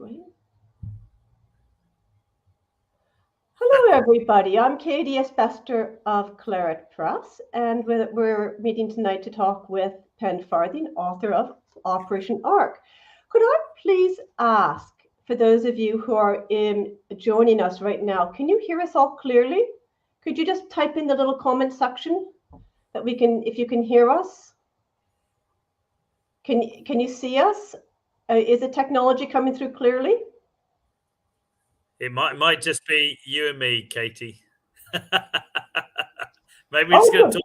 Great. Hello, everybody. I'm Katie Asbester of Claret Press, and we're meeting tonight to talk with Pen Farthing, author of Operation Ark. Could I please ask, for those of you who are joining us right now, can you hear us all clearly? Could you just type in the little comment section that we can, if you can hear us? Can you see us? Is the technology coming through clearly? It might just be you and me, Katie. Maybe we're just going to talk to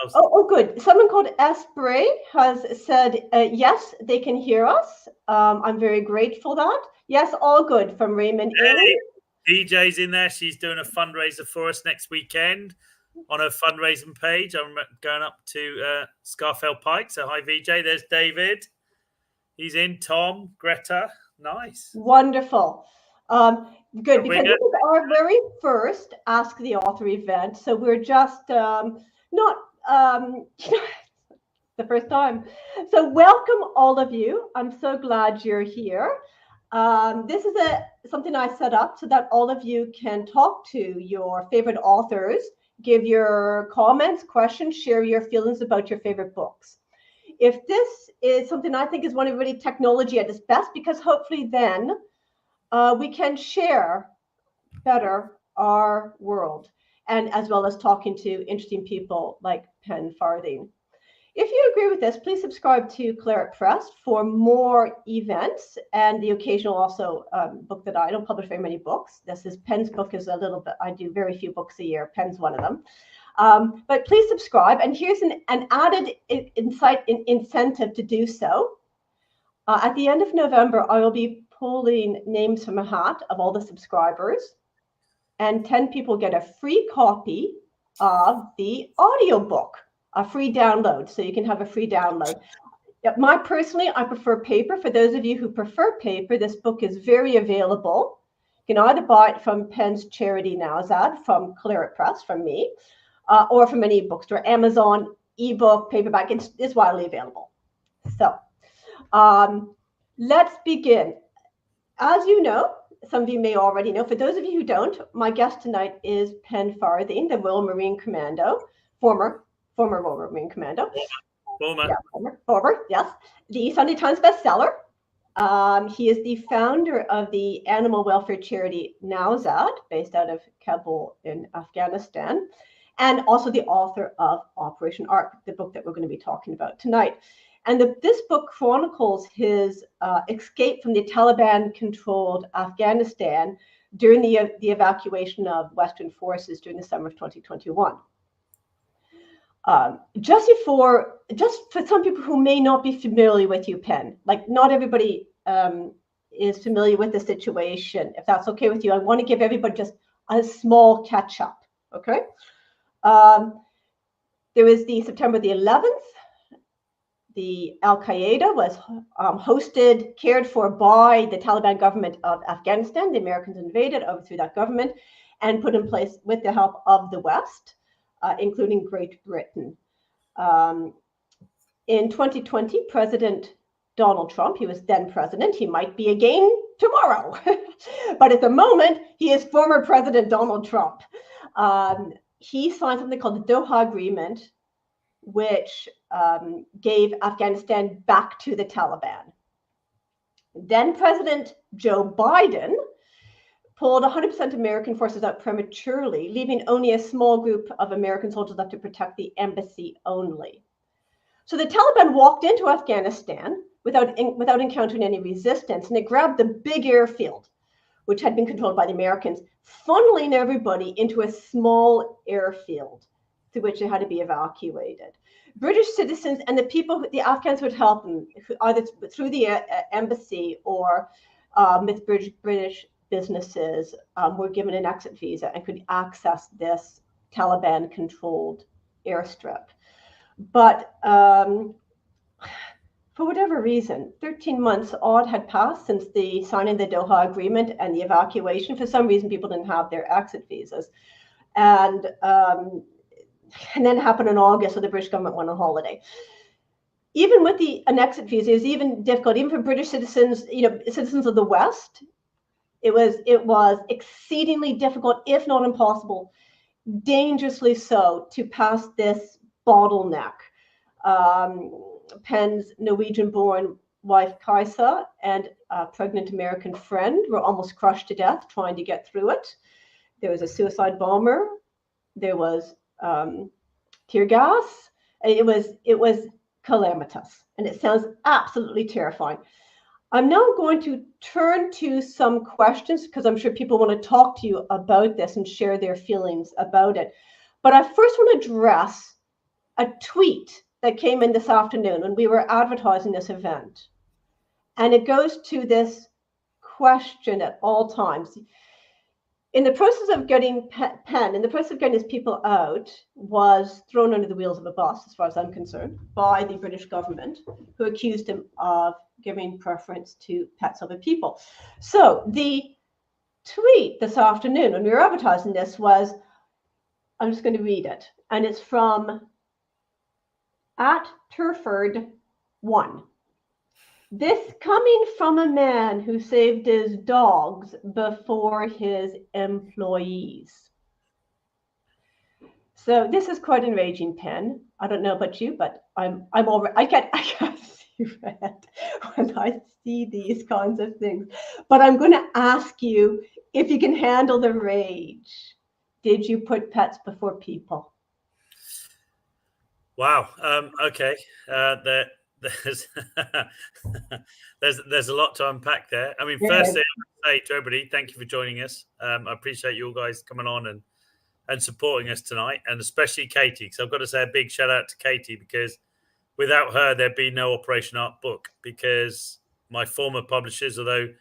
ourselves. Oh, good. Someone called Espray has said, yes, they can hear us. I'm very grateful for that. Yes, all good from Raymond. Hey, DJ's in there. She's doing a fundraiser for us next weekend on her fundraising page. I'm going up to Scarfell Pike. So hi, VJ. There's David. He's in. Tom, Greta. Nice. Wonderful. Good, because this is our very first Ask the Author event. So we're just not the first time. So welcome all of you. I'm so glad you're here. This is something I set up so that all of you can talk to your favorite authors, give your comments, questions, share your feelings about your favorite books. If this is something I think is one of really technology at its best, because hopefully then we can share better our world, and as well as talking to interesting people like Pen Farthing. If you agree with this, please subscribe to Claret Press for more events and the occasional also book that I don't publish very many books. This is Pen's book is a little bit, I do very few books a year. Pen's one of them. But please subscribe. And here's an added incentive to do so. At the end of November, I will be pulling names from a hat of all the subscribers, and 10 people get a free copy of the audiobook, a free download. So you can have a free download. Personally, I prefer paper. For those of you who prefer paper, this book is very available. You can either buy it from Pen's charity Nowzad, from Claret Press, from me, or from any bookstore, Amazon, ebook, paperback. It's widely available. So let's begin. As you know, some of you may already know, for those of you who don't, my guest tonight is Pen Farthing, the Royal Marine Commando, former Royal Marine Commando. Former, yes. The Sunday Times bestseller. He is the founder of the animal welfare charity Nowzad, based out of Kabul in Afghanistan, and also the author of Operation Ark, the book that we're going to be talking about tonight. And this book chronicles his escape from the Taliban-controlled Afghanistan during the evacuation of Western forces during the summer of 2021. Just for some people who may not be familiar with you, Pen, like not everybody is familiar with the situation. If that's okay with you, I want to give everybody just a small catch-up, okay? There was the September the 11th. The Al-Qaeda was hosted, cared for by the Taliban government of Afghanistan. The Americans invaded, overthrew that government, and put in place with the help of the West, including Great Britain. In 2020, President Donald Trump, he was then president, he might be again tomorrow, but at the moment, he is former President Donald Trump. He signed something called the Doha Agreement, which gave Afghanistan back to the Taliban. Then President Joe Biden pulled 100% American forces out prematurely, leaving only a small group of American soldiers left to protect the embassy only. So the Taliban walked into Afghanistan without encountering any resistance, and it grabbed the big airfield, which had been controlled by the Americans, funneling everybody into a small airfield through which they had to be evacuated. British citizens and the people, the Afghans would help them, either through the embassy or with British businesses, were given an exit visa and could access this Taliban-controlled airstrip. But for whatever reason, 13 months odd had passed since the signing of the Doha Agreement and the evacuation. For some reason, people didn't have their exit visas. And then it happened in August, so the British government went on holiday. even with an exit visa, it was even difficult, even for British citizens, citizens of the West. It was exceedingly difficult, if not impossible, dangerously so, to pass this bottleneck. Pen's Norwegian-born wife Kajsa and a pregnant American friend were almost crushed to death trying to get through it. There was a suicide bomber. There was tear gas. It was calamitous, and it sounds absolutely terrifying. I'm now going to turn to some questions because I'm sure people want to talk to you about this and share their feelings about it. But I first want to address a tweet that came in this afternoon when we were advertising this event. And it goes to this question at all times. In the process of getting Pen, in the process of getting his people out, was thrown under the wheels of a bus, as far as I'm concerned, by the British government, who accused him of giving preference to pets over people. So the tweet this afternoon when we were advertising this was, I'm just going to read it, and it's from @Turford1. This coming from a man who saved his dogs before his employees. So this is quite enraging, Pen. I don't know about you, but I'm already I get see red when I see these kinds of things. But I'm going to ask you if you can handle the rage. Did you put pets before people? Wow. Okay. There's a lot to unpack there. I mean, firstly, I want to say to everybody, thank you for joining us. I appreciate you all guys coming on and supporting us tonight, and especially Katie, because I've got to say a big shout out to Katie, because without her, there'd be no Operation Ark book, because my former publishers, although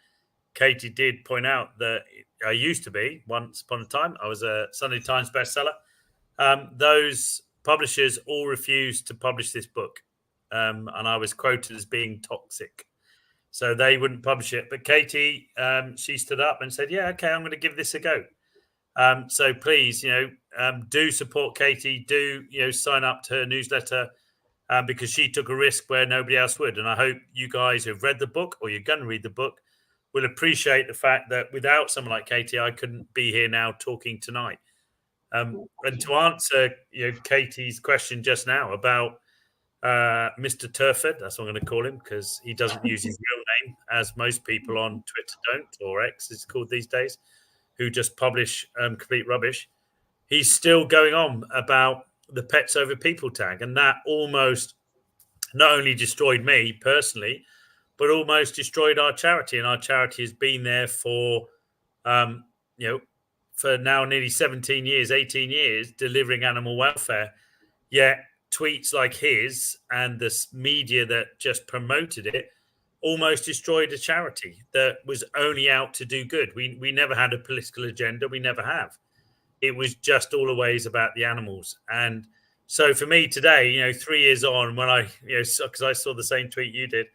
Katie did point out that I used to be, once upon a time, I was a Sunday Times bestseller. Those publishers all refused to publish this book. And I was quoted as being toxic. So they wouldn't publish it. But Katie, she stood up and said, yeah, okay, I'm going to give this a go. So please, do support Katie. Do, sign up to her newsletter because she took a risk where nobody else would. And I hope you guys who've read the book, or you're going to read the book, will appreciate the fact that without someone like Katie, I couldn't be here now talking tonight. And to answer, Katie's question just now about Mr. Turford, that's what I'm going to call him, because he doesn't use his real name, as most people on Twitter don't, or X is called these days, who just publish complete rubbish. He's still going on about the pets over people tag, and that almost not only destroyed me personally, but almost destroyed our charity. And our charity has been there for for now nearly 17 years, 18 years, delivering animal welfare. Yet tweets like his and the media that just promoted it almost destroyed a charity that was only out to do good. We never had a political agenda. We never have. It was just always about the animals. And so for me today, 3 years on, when I, because I saw the same tweet you did,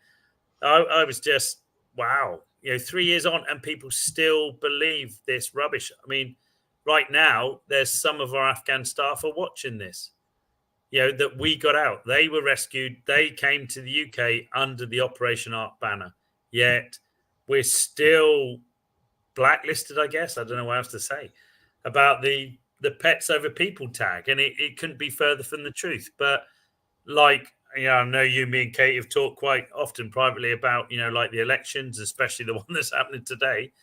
I was just, wow, 3 years on and people still believe this rubbish. I mean, right now, there's some of our Afghan staff are watching this, that we got out. They were rescued. They came to the UK under the Operation Ark banner. Yet we're still blacklisted, I guess. I don't know what else to say about the pets over people tag. And it couldn't be further from the truth. But like, I know me and Kate have talked quite often privately about, like the elections, especially the one that's happening today.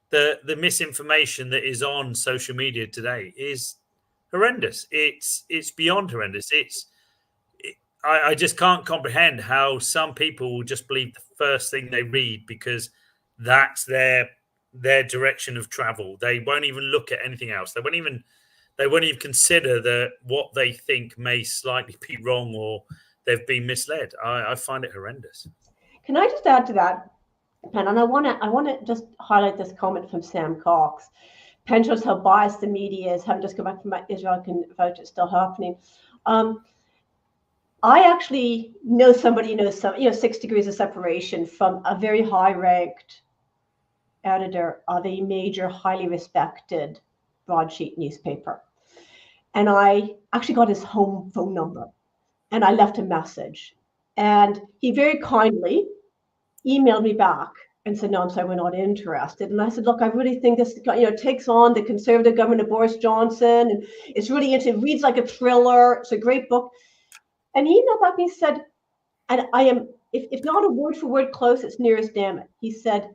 The misinformation that is on social media today is horrendous. It's beyond horrendous. I just can't comprehend how some people will just believe the first thing they read because that's their direction of travel. They won't even look at anything else. They won't even consider that what they think may slightly be wrong or they've been misled. I find it horrendous. Can I just add to that, Pen? And I want to just highlight this comment from Sam Cox. Pen shows how biased the media is. Having just come back from Israel can vote, it's still happening. I actually know somebody who knows 6 degrees of separation from a very high-ranked editor of a major, highly respected broadsheet newspaper. And I actually got his home phone number and I left a message. And he very kindly emailed me back and said, no, I'm sorry, we're not interested. And I said, look, I really think this, takes on the conservative government of Boris Johnson. And it's really interesting. It reads like a thriller. It's a great book. And he emailed back and he said, and I am, if not a word for word close, it's near as damn it. He said,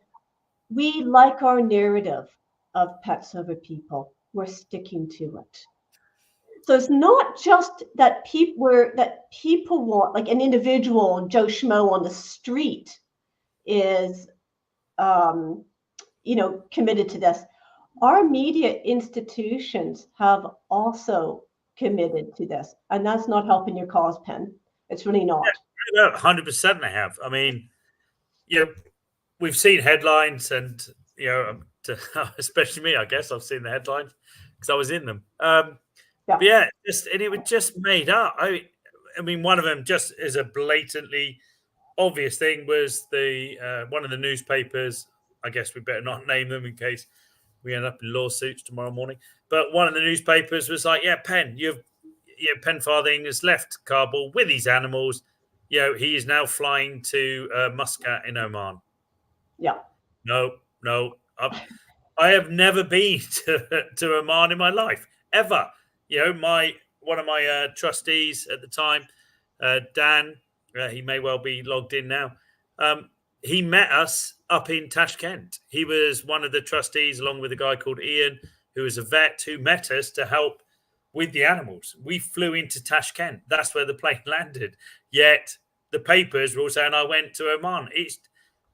we like our narrative of pets over people. We're sticking to it. So it's not just that people want, like an individual Joe Schmo on the street is, committed to this. Our media institutions have also committed to this, and that's not helping your cause, Pen. It's really not. Yeah, 100% they have. I mean, we've seen headlines, and especially me, I guess I've seen the headlines because I was in them. But yeah, it was just made up. I mean, one of them just is a blatantly obvious thing was the one of the newspapers. I guess we better not name them in case we end up in lawsuits tomorrow morning. But one of the newspapers was like, "Yeah, Pen Farthing has left Kabul with these animals. He is now flying to Muscat in Oman." Yeah. No. I have never been to Oman in my life ever. One of my trustees at the time, Dan, he may well be logged in now. He met us up in Tashkent. He was one of the trustees, along with a guy called Ian, who was a vet, who met us to help with the animals. We flew into Tashkent. That's where the plane landed. Yet the papers were all saying I went to Oman.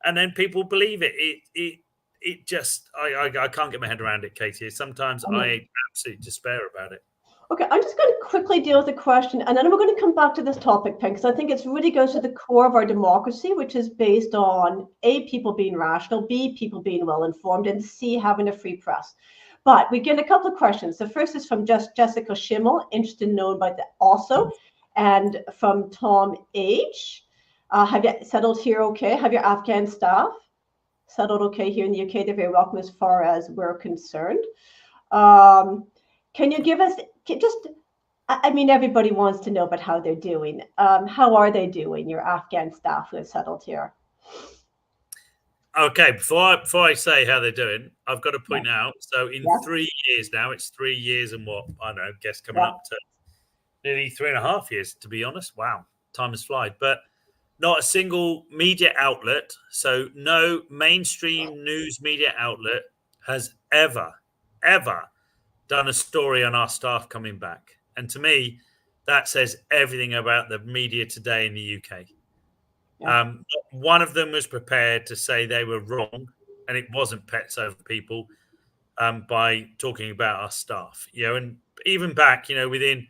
And then people believe it. It just, I can't get my head around it, Katie. Sometimes I absolutely despair about it. Okay, I'm just going to quickly deal with the question, and then we're going to come back to this topic, Pen, because I think it really goes to the core of our democracy, which is based on A, people being rational, B, people being well-informed, and C, having a free press. But we get a couple of questions. The first is from Jessica Schimmel, interested in knowing about that also, and from Tom H. Have you settled here okay? Have your Afghan staff settled okay here in the UK? They're very welcome as far as we're concerned. Can you give us everybody wants to know about how they're doing. How are they doing, your Afghan staff who have settled here? Okay, before I say how they're doing, I've got to point out, so in 3 years now, it's 3 years and what, I don't know, guess coming up to nearly 3.5 years, to be honest. Wow, time has flown. But not a single media outlet, so no mainstream news media outlet has ever done a story on our staff coming back. And to me, that says everything about the media today in the UK. Yeah. One of them was prepared to say they were wrong, and it wasn't pets over people, by talking about our staff. And even back, within,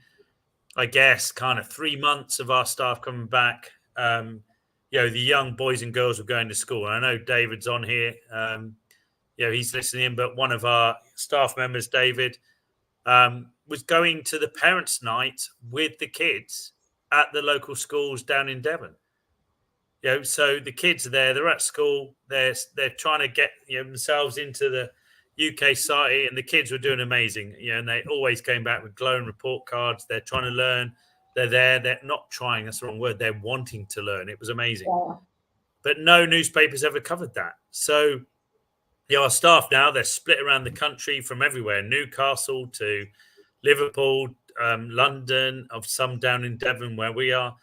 I guess, kind of 3 months of our staff coming back, the young boys and girls were going to school. And I know David's on here. He's listening in, but one of our staff members, David, was going to the parents' night with the kids at the local schools down in Devon. So the kids are there, they're at school, they're trying to get themselves into the UK society, and the kids were doing amazing. And they always came back with glowing report cards. They're trying to learn. They're there. They're not trying. That's the wrong word. They're wanting to learn. It was amazing. Yeah. But no newspapers ever covered that. So our staff now, they're split around the country from everywhere, Newcastle to Liverpool, London, of some down in Devon where we are,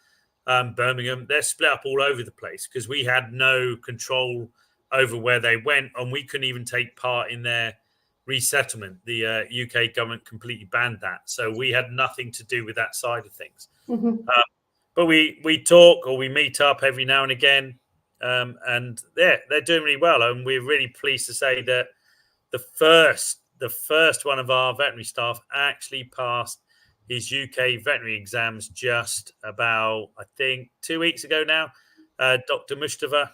Birmingham. They're split up all over the place because we had no control over where they went, and we couldn't even take part in their resettlement. The UK government completely banned that. So we had nothing to do with that side of things. Mm-hmm. But we talk, or we meet up every now and again. And they're doing really well, and we're really pleased to say that the first one of our veterinary staff actually passed his UK veterinary exams just about, I think, 2 weeks ago now. Dr. Mustafa,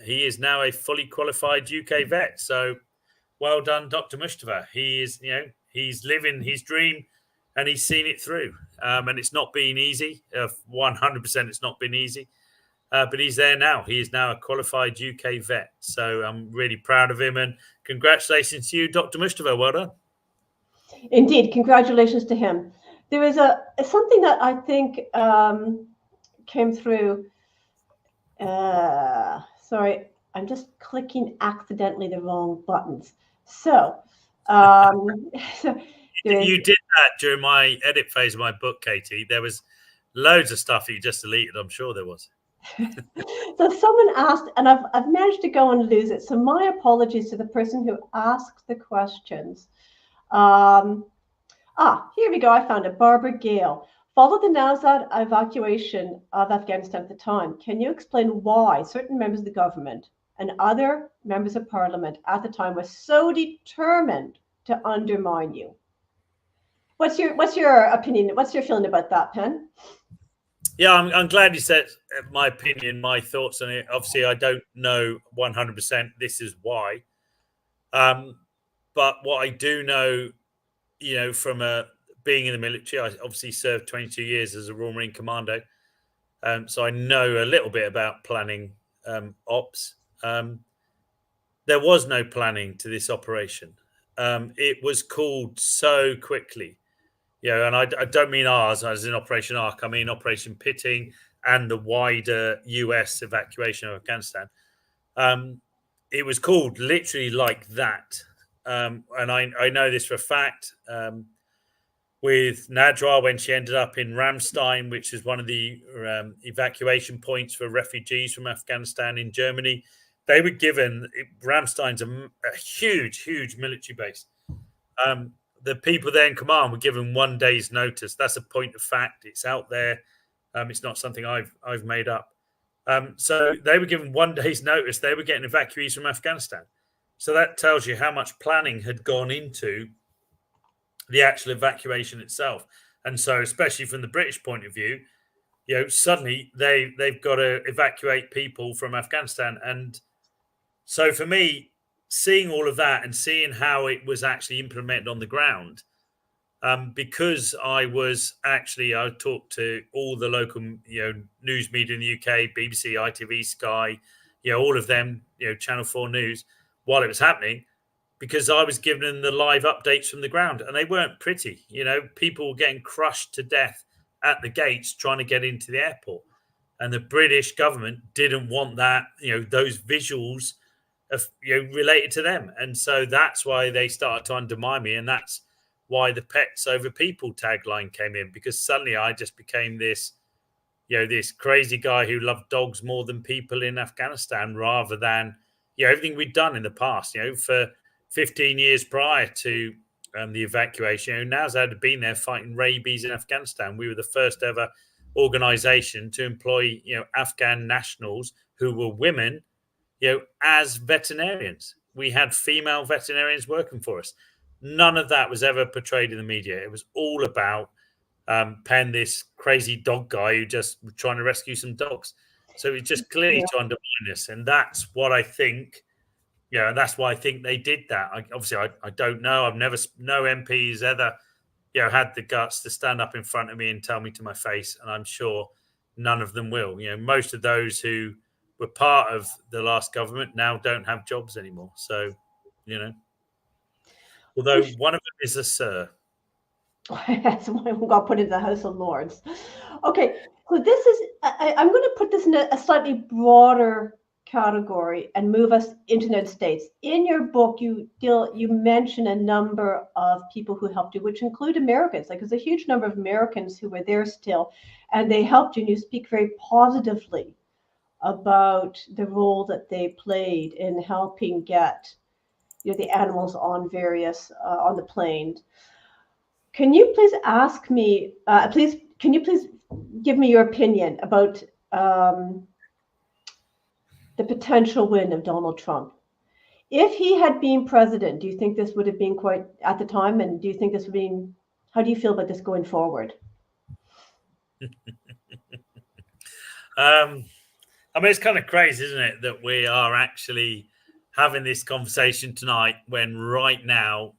he is now a fully qualified UK vet. So well done, Dr. Mustafa. He is, he's living his dream, and he's seen it through. And it's not been easy. 100%, it's not been easy. But he's there now. He is now a qualified UK vet. So I'm really proud of him. And congratulations to you, Dr. Mustafa. Well done. Indeed. Congratulations to him. There is something that I think came through. Sorry, I'm just clicking accidentally the wrong buttons. So, so you did that during my edit phase of my book, Katie. There was loads of stuff you just deleted. I'm sure there was. So someone asked, and I've managed to go and lose it. So my apologies to the person who asked the questions. Here we go. I found it. Barbara Gale. Followed the Nowzad evacuation of Afghanistan at the time. Can you explain why certain members of the government and other members of parliament at the time were so determined to undermine you? What's your opinion? What's your feeling about that, Pen? Yeah, I'm glad you said my opinion, my thoughts on it. Obviously, I don't know 100% this is why. But what I do know, from being in the military, I obviously served 22 years as a Royal Marine Commando. So I know a little bit about planning ops. There was no planning to this operation. It was called so quickly. And I don't mean ours as in Operation Ark. I mean Operation Pitting and the wider US evacuation of Afghanistan. It was called literally like that. And I know this for a fact. With Nadra, when she ended up in Ramstein, which is one of the evacuation points for refugees from Afghanistan in Germany, they were given, Ramstein's a huge, huge military base. The people there in command were given 1 day's notice. That's a point of fact. It's out there. It's not something I've made up. So they were given 1 day's notice. They were getting evacuees from Afghanistan. So that tells you how much planning had gone into the actual evacuation itself. And so, especially from the British point of view, suddenly they've got to evacuate people from Afghanistan. And so for me, seeing all of that and seeing how it was actually implemented on the ground, because I talked to all the local, news media in the UK, BBC, ITV, Sky, all of them, Channel 4 News, while it was happening, because I was giving them the live updates from the ground, and they weren't pretty. People were getting crushed to death at the gates trying to get into the airport, and the British government didn't want that, those visuals related to them. And so that's why they started to undermine me. And that's why the pets over people tagline came in, because suddenly I just became this, this crazy guy who loved dogs more than people in Afghanistan, rather than, everything we'd done in the past, for 15 years prior to the evacuation. Nowzad had been there fighting rabies in Afghanistan. We were the first ever organization to employ, Afghan nationals who were women, as veterinarians. We had female veterinarians working for us. None of that was ever portrayed in the media. It was all about Pen, this crazy dog guy who just was trying to rescue some dogs. So it's just clearly to undermine this. And that's what I think, and that's why I think they did that. I don't know. I've never, no MPs ever, had the guts to stand up in front of me and tell me to my face. And I'm sure none of them will. Most of those who were part of the last government now don't have jobs anymore. So, although one of them is a sir. That's why we got put into the House of Lords. Okay, so this is, I'm going to put this in a slightly broader category and move us into the United States. In your book, you mention a number of people who helped you, which include Americans. Like, there's a huge number of Americans who were there still, and they helped you, and you speak very positively about the role that they played in helping get the animals on various on the plane. Can you please ask me, can you please give me your opinion about the potential win of Donald Trump? If he had been president, do you think this would have been quite at the time? And do you think this would be, how do you feel about this going forward? It's kind of crazy, isn't it, that we are actually having this conversation tonight when right now,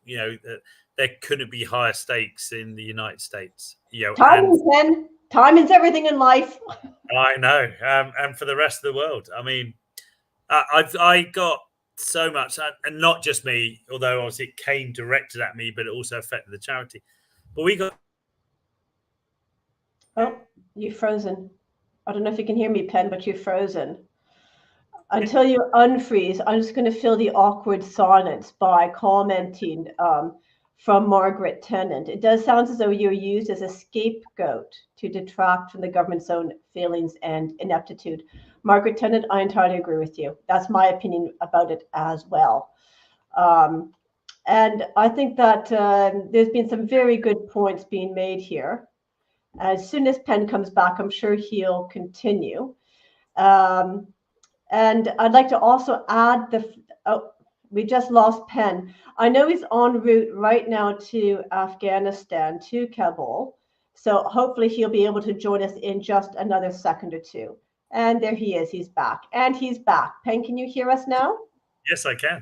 there couldn't be higher stakes in the United States. Timing's then. Timing's everything in life. I know, and for the rest of the world. I got so much, and not just me, although obviously it came directed at me, but it also affected the charity. But we got. Oh, you're frozen. I don't know if you can hear me, Pen, but you're frozen. Until you unfreeze, I'm just going to fill the awkward silence by commenting from Margaret Tennant. It does sound as though you're used as a scapegoat to detract from the government's own failings and ineptitude. Margaret Tennant, I entirely agree with you. That's my opinion about it as well. And I think that there's been some very good points being made here. As soon as Pen comes back, I'm sure he'll continue. And I'd like to also add we just lost Pen. I know he's en route right now to Afghanistan, to Kabul. So hopefully he'll be able to join us in just another second or two. And there he is. He's back. And he's back. Pen, can you hear us now? Yes, I can.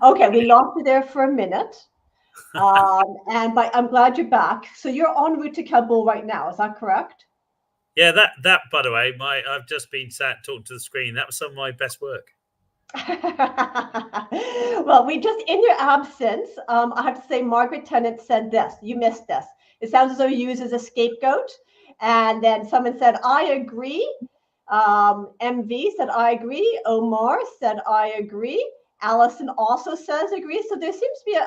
Okay, we lost you there for a minute. But I'm glad you're back. So you're en route to Kabul right now. Is that correct? Yeah, that by the way, I've just been sat talking to the screen. That was some of my best work. Well, we just, in your absence, I have to say, Margaret Tennant said this. You missed this. It sounds as though you use as a scapegoat. And then someone said, I agree. MV said, I agree. Omar said, I agree. Allison also says agree. So there seems to be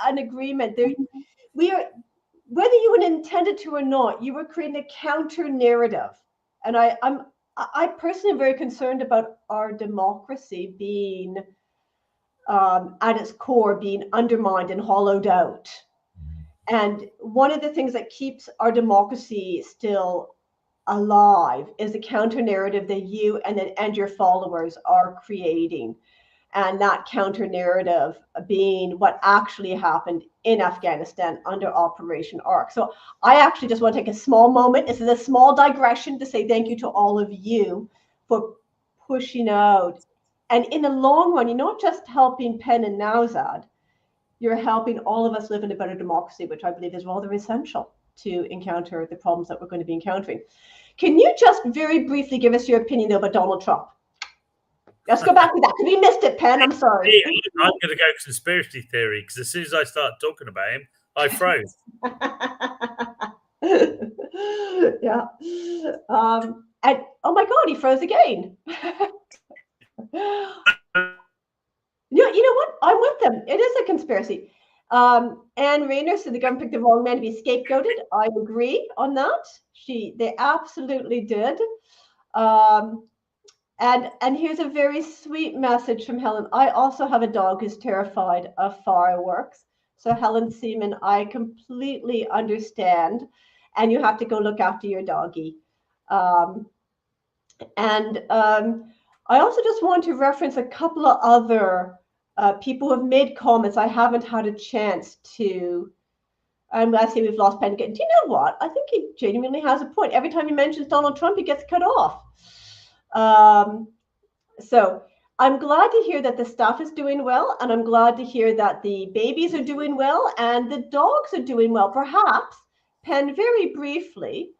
an agreement there. We are, whether you intended to or not, you were creating a counter narrative. And I personally am very concerned about our democracy being, at its core, being undermined and hollowed out. And one of the things that keeps our democracy still alive is the counter narrative that you and your followers are creating. And that counter narrative being what actually happened in Afghanistan under Operation Ark. So I actually just want to take a small moment. This is a small digression to say thank you to all of you for pushing out. And in the long run, you're not just helping Pen and Nowzad, you're helping all of us live in a better democracy, which I believe is rather essential to encounter the problems that we're going to be encountering. Can you just very briefly give us your opinion, though, about Donald Trump? Let's go back to that. We missed it, Pen. I'm sorry. I'm going to go conspiracy theory because as soon as I start talking about him, I froze. Yeah. And oh my God, he froze again. You know what? I'm with them. It is a conspiracy. Anne Rayner said the government picked the wrong man to be scapegoated. I agree on that. They absolutely did. And here's a very sweet message from Helen. I also have a dog who's terrified of fireworks. So Helen Seaman, I completely understand. And you have to go look after your doggy. I also just want to reference a couple of other people who have made comments I haven't had a chance to. I'm glad to see we've lost Pen again. Do you know what? I think he genuinely has a point. Every time he mentions Donald Trump, he gets cut off. So I'm glad to hear that the staff is doing well, and I'm glad to hear that the babies are doing well and the dogs are doing well. Perhaps, Pen, very briefly,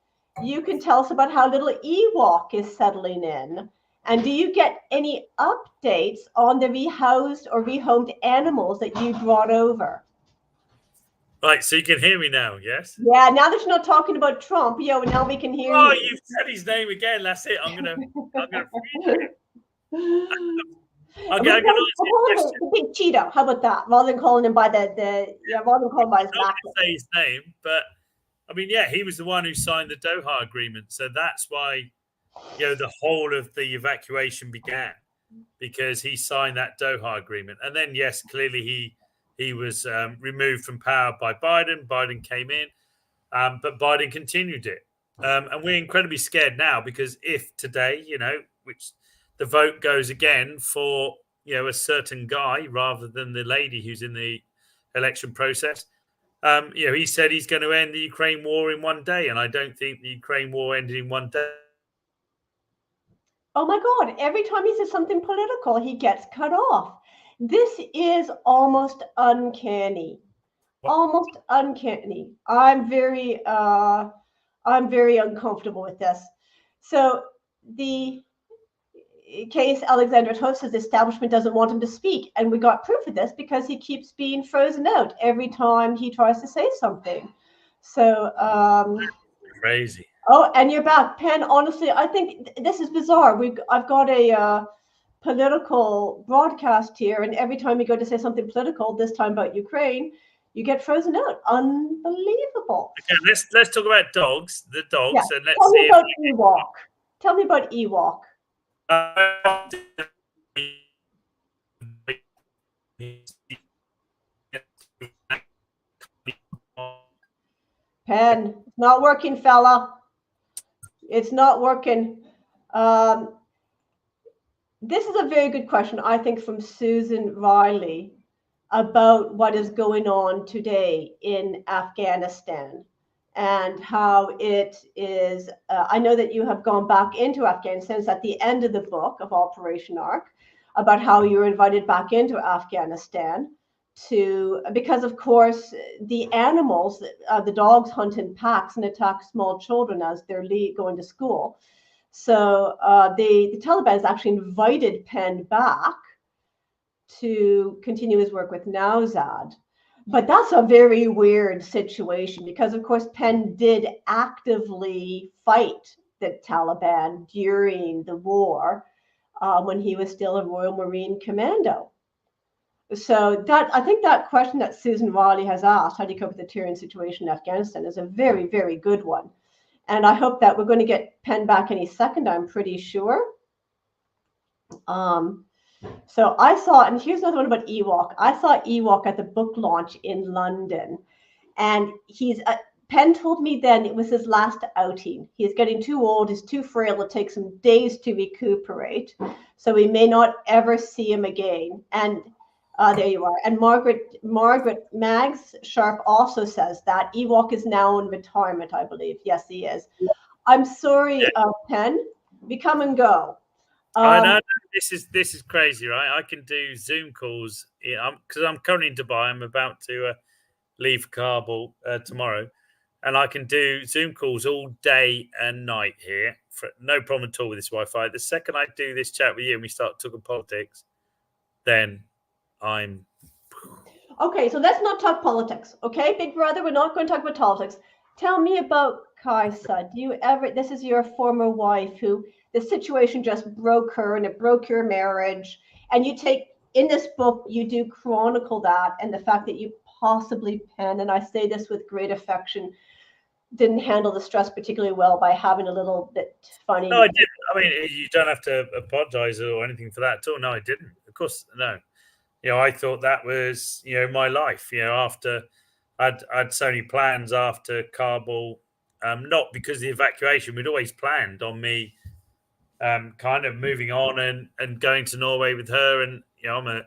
you can tell us about how little Ewok is settling in. And do you get any updates on the rehoused or rehomed animals that you brought over? Right, so you can hear me now, yes? Yeah, now that you're not talking about Trump, now we can hear you. Oh, you've said his name again. That's it. I'm gonna freeze you. Okay, I'm gonna ask you a big Cheetah. How about that? Rather than calling him by rather than calling him by his back. I say his name, but I mean, yeah, he was the one who signed the Doha Agreement, so that's why the whole of the evacuation began, because he signed that Doha Agreement, and then yes, clearly he was removed from power by Biden. Biden came in, but Biden continued it, and we're incredibly scared now because if today, which the vote goes again for a certain guy rather than the lady who's in the election process. He said he's going to end the Ukraine war in one day, and I don't think the Ukraine war ended in one day. Oh my God, every time he says something political, he gets cut off. This is almost uncanny. Almost uncanny. I'm very uncomfortable with this. So the case Alexandra Toth says the establishment doesn't want him to speak, and we got proof of this because he keeps being frozen out every time he tries to say something. So crazy. Oh, and you're back, Pen. Honestly, I think this is bizarre. I've got a political broadcast here, and every time you go to say something political, this time about Ukraine, you get frozen out. Unbelievable. Okay, let's talk about dogs. The Yeah. dogs, and let's Tell me see about Ewok. Tell me about Ewok. Pen, it's not working, fella. It's not working. This is a very good question, I think, from Susan Riley about what is going on today in Afghanistan and how it is. I know that you have gone back into Afghanistan. It's at the end of the book of Operation Ark about how you were invited back into Afghanistan because of course the animals, the dogs hunt in packs and attack small children as they're going to school. So the Taliban has actually invited Pen back to continue his work with Nowzad. But that's a very weird situation because, of course, Pen did actively fight the Taliban during the war when he was still a Royal Marine Commando. So I think that question that Susan Riley has asked, how do you cope with the Tyrian situation in Afghanistan, is a very, very good one. And I hope that we're going to get Pen back any second, I'm pretty sure. So I saw, and here's another one about Ewok. I saw Ewok at the book launch in London, and Pen told me then it was his last outing. He's getting too old, he's too frail, it takes him days to recuperate, so we may not ever see him again. And there you are. And Margaret Mags Sharp also says that Ewok is now in retirement, I believe. Yes, he is. I'm sorry, Pen. We come and go. I know this is crazy, right? I can do Zoom calls because I'm currently in Dubai. I'm about to leave Kabul tomorrow, and I can do Zoom calls all day and night here. No problem at all with this Wi-Fi. The second I do this chat with you and we start talking politics, then I'm... Okay, so let's not talk politics, okay, Big Brother? We're not going to talk about politics. Tell me about Kaisa. This is your former wife who the situation just broke her and it broke your marriage. And in this book, you do chronicle that and the fact that you possibly, Pen, and I say this with great affection, didn't handle the stress particularly well by having a little bit funny. No, I didn't. I mean, you don't have to apologize or anything for that at all. No, I didn't. Of course, no. I thought that was, my life. After I'd so many plans after Kabul, not because of the evacuation. We'd always planned on me kind of moving on and going to Norway with her. And I'm a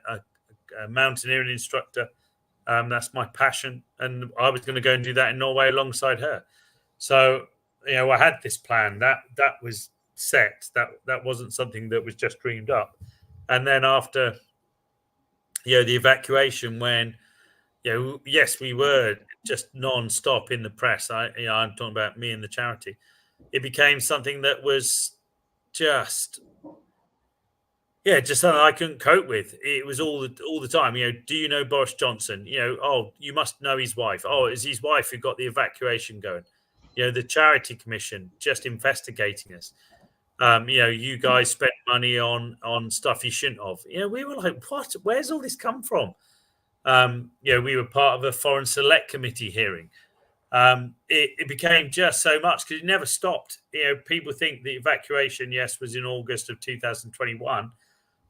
mountaineering instructor. That's my passion, and I was going to go and do that in Norway alongside her. So I had this plan that was set. That wasn't something that was just dreamed up. And then after the evacuation, when yes, we were just non-stop in the press. I'm talking about me and the charity. It became something that was just something I couldn't cope with. It was all the time. Do you know Boris Johnson? Oh, you must know his wife. Oh, it's his wife who got the evacuation going. The charity commission just investigating us. You guys spent money on stuff you shouldn't have. We were like, what? Where's all this come from? We were part of a foreign select committee hearing. It became just so much because it never stopped. People think the evacuation, yes, was in August of 2021,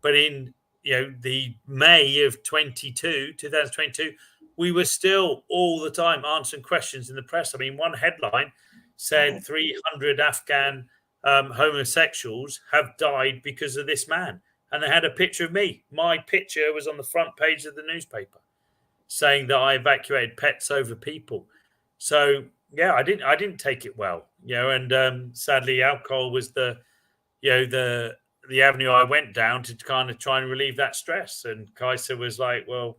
but in the May of 2022, we were still all the time answering questions in the press. I mean, one headline said 300 Afghan homosexuals have died because of this man, and they had a picture of me. My picture was on the front page of the newspaper, saying that I evacuated pets over people. So I didn't take it well, and sadly, alcohol was the avenue I went down to kind of try and relieve that stress. And Kaisa was like, well,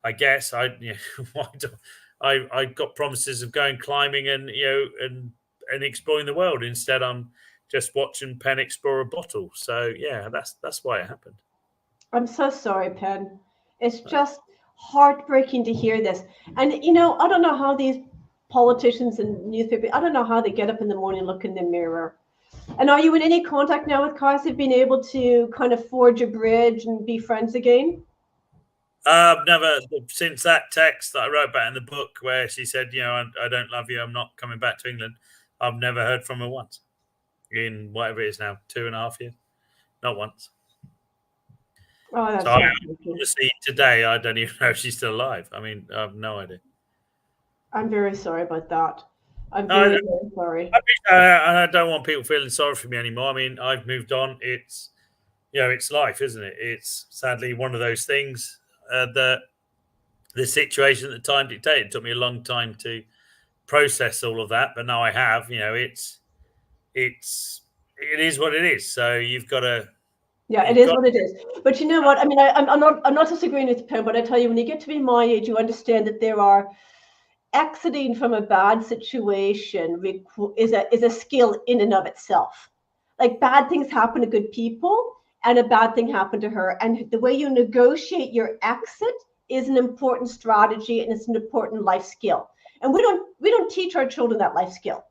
I guess I got promises of going climbing and and exploring the world. Instead, I'm just watching Pen explore a bottle. So that's why it happened. I'm so sorry, Pen. It's just heartbreaking to hear this. And I don't know how these politicians and newspapers, I don't know how they get up in the morning and look in the mirror. And are you in any contact now with Kais? Have been able to kind of forge a bridge and be friends again? I've never, since that text that I wrote about in the book where she said, I don't love you, I'm not coming back to England, I've never heard from her once in whatever it is now, 2.5 years. Not once. Oh, that's so honestly, today, I don't even know if she's still alive. I mean, I have no idea. I'm very sorry about that. I'm very sorry. I don't want people feeling sorry for me anymore. I mean, I've moved on. It's, it's life, isn't it? It's sadly one of those things that the situation at the time dictated. It took me a long time to process all of that, but now I have. It is what it is. So you've got to. Yeah, it is what it is. But you know what? I mean, I'm not disagreeing with Pen, but I tell you, when you get to be my age, you understand that there are exiting from a bad situation is a skill in and of itself. Like, bad things happen to good people, and a bad thing happened to her. And the way you negotiate your exit is an important strategy, and it's an important life skill. And we don't teach our children that life skill.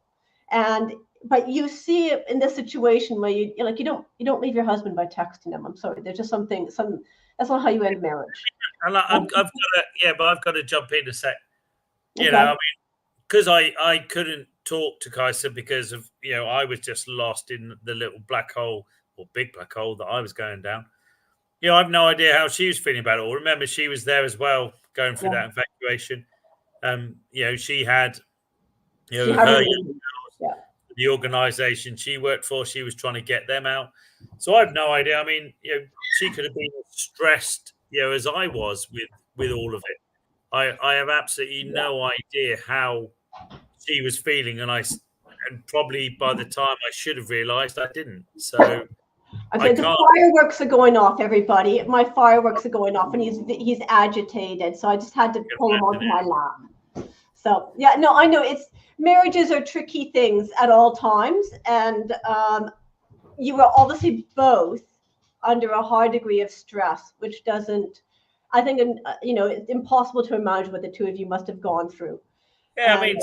But you see it in this situation where you don't leave your husband by texting him. I'm sorry, there's just that's not how you end marriage. And I've got to jump in a sec. I mean, because I couldn't talk to Kaisa because of I was just lost in the little black hole or big black hole that I was going down. I have no idea how she was feeling about it all. Remember, she was there as well, going through that evacuation. She had the organization she worked for, she was trying to get them out. So I have no idea. I mean, she could have been as stressed, as I was with all of it. I have absolutely no idea how she was feeling, and probably by the time I should have realized, I didn't. So okay, the fireworks are going off, everybody. My fireworks are going off, and he's agitated. So I just had to pull him onto my lap. So yeah, no, I know marriages are tricky things at all times, and you were obviously both under a high degree of stress, which doesn't, I think, it's impossible to imagine what the two of you must have gone through. Yeah, I mean,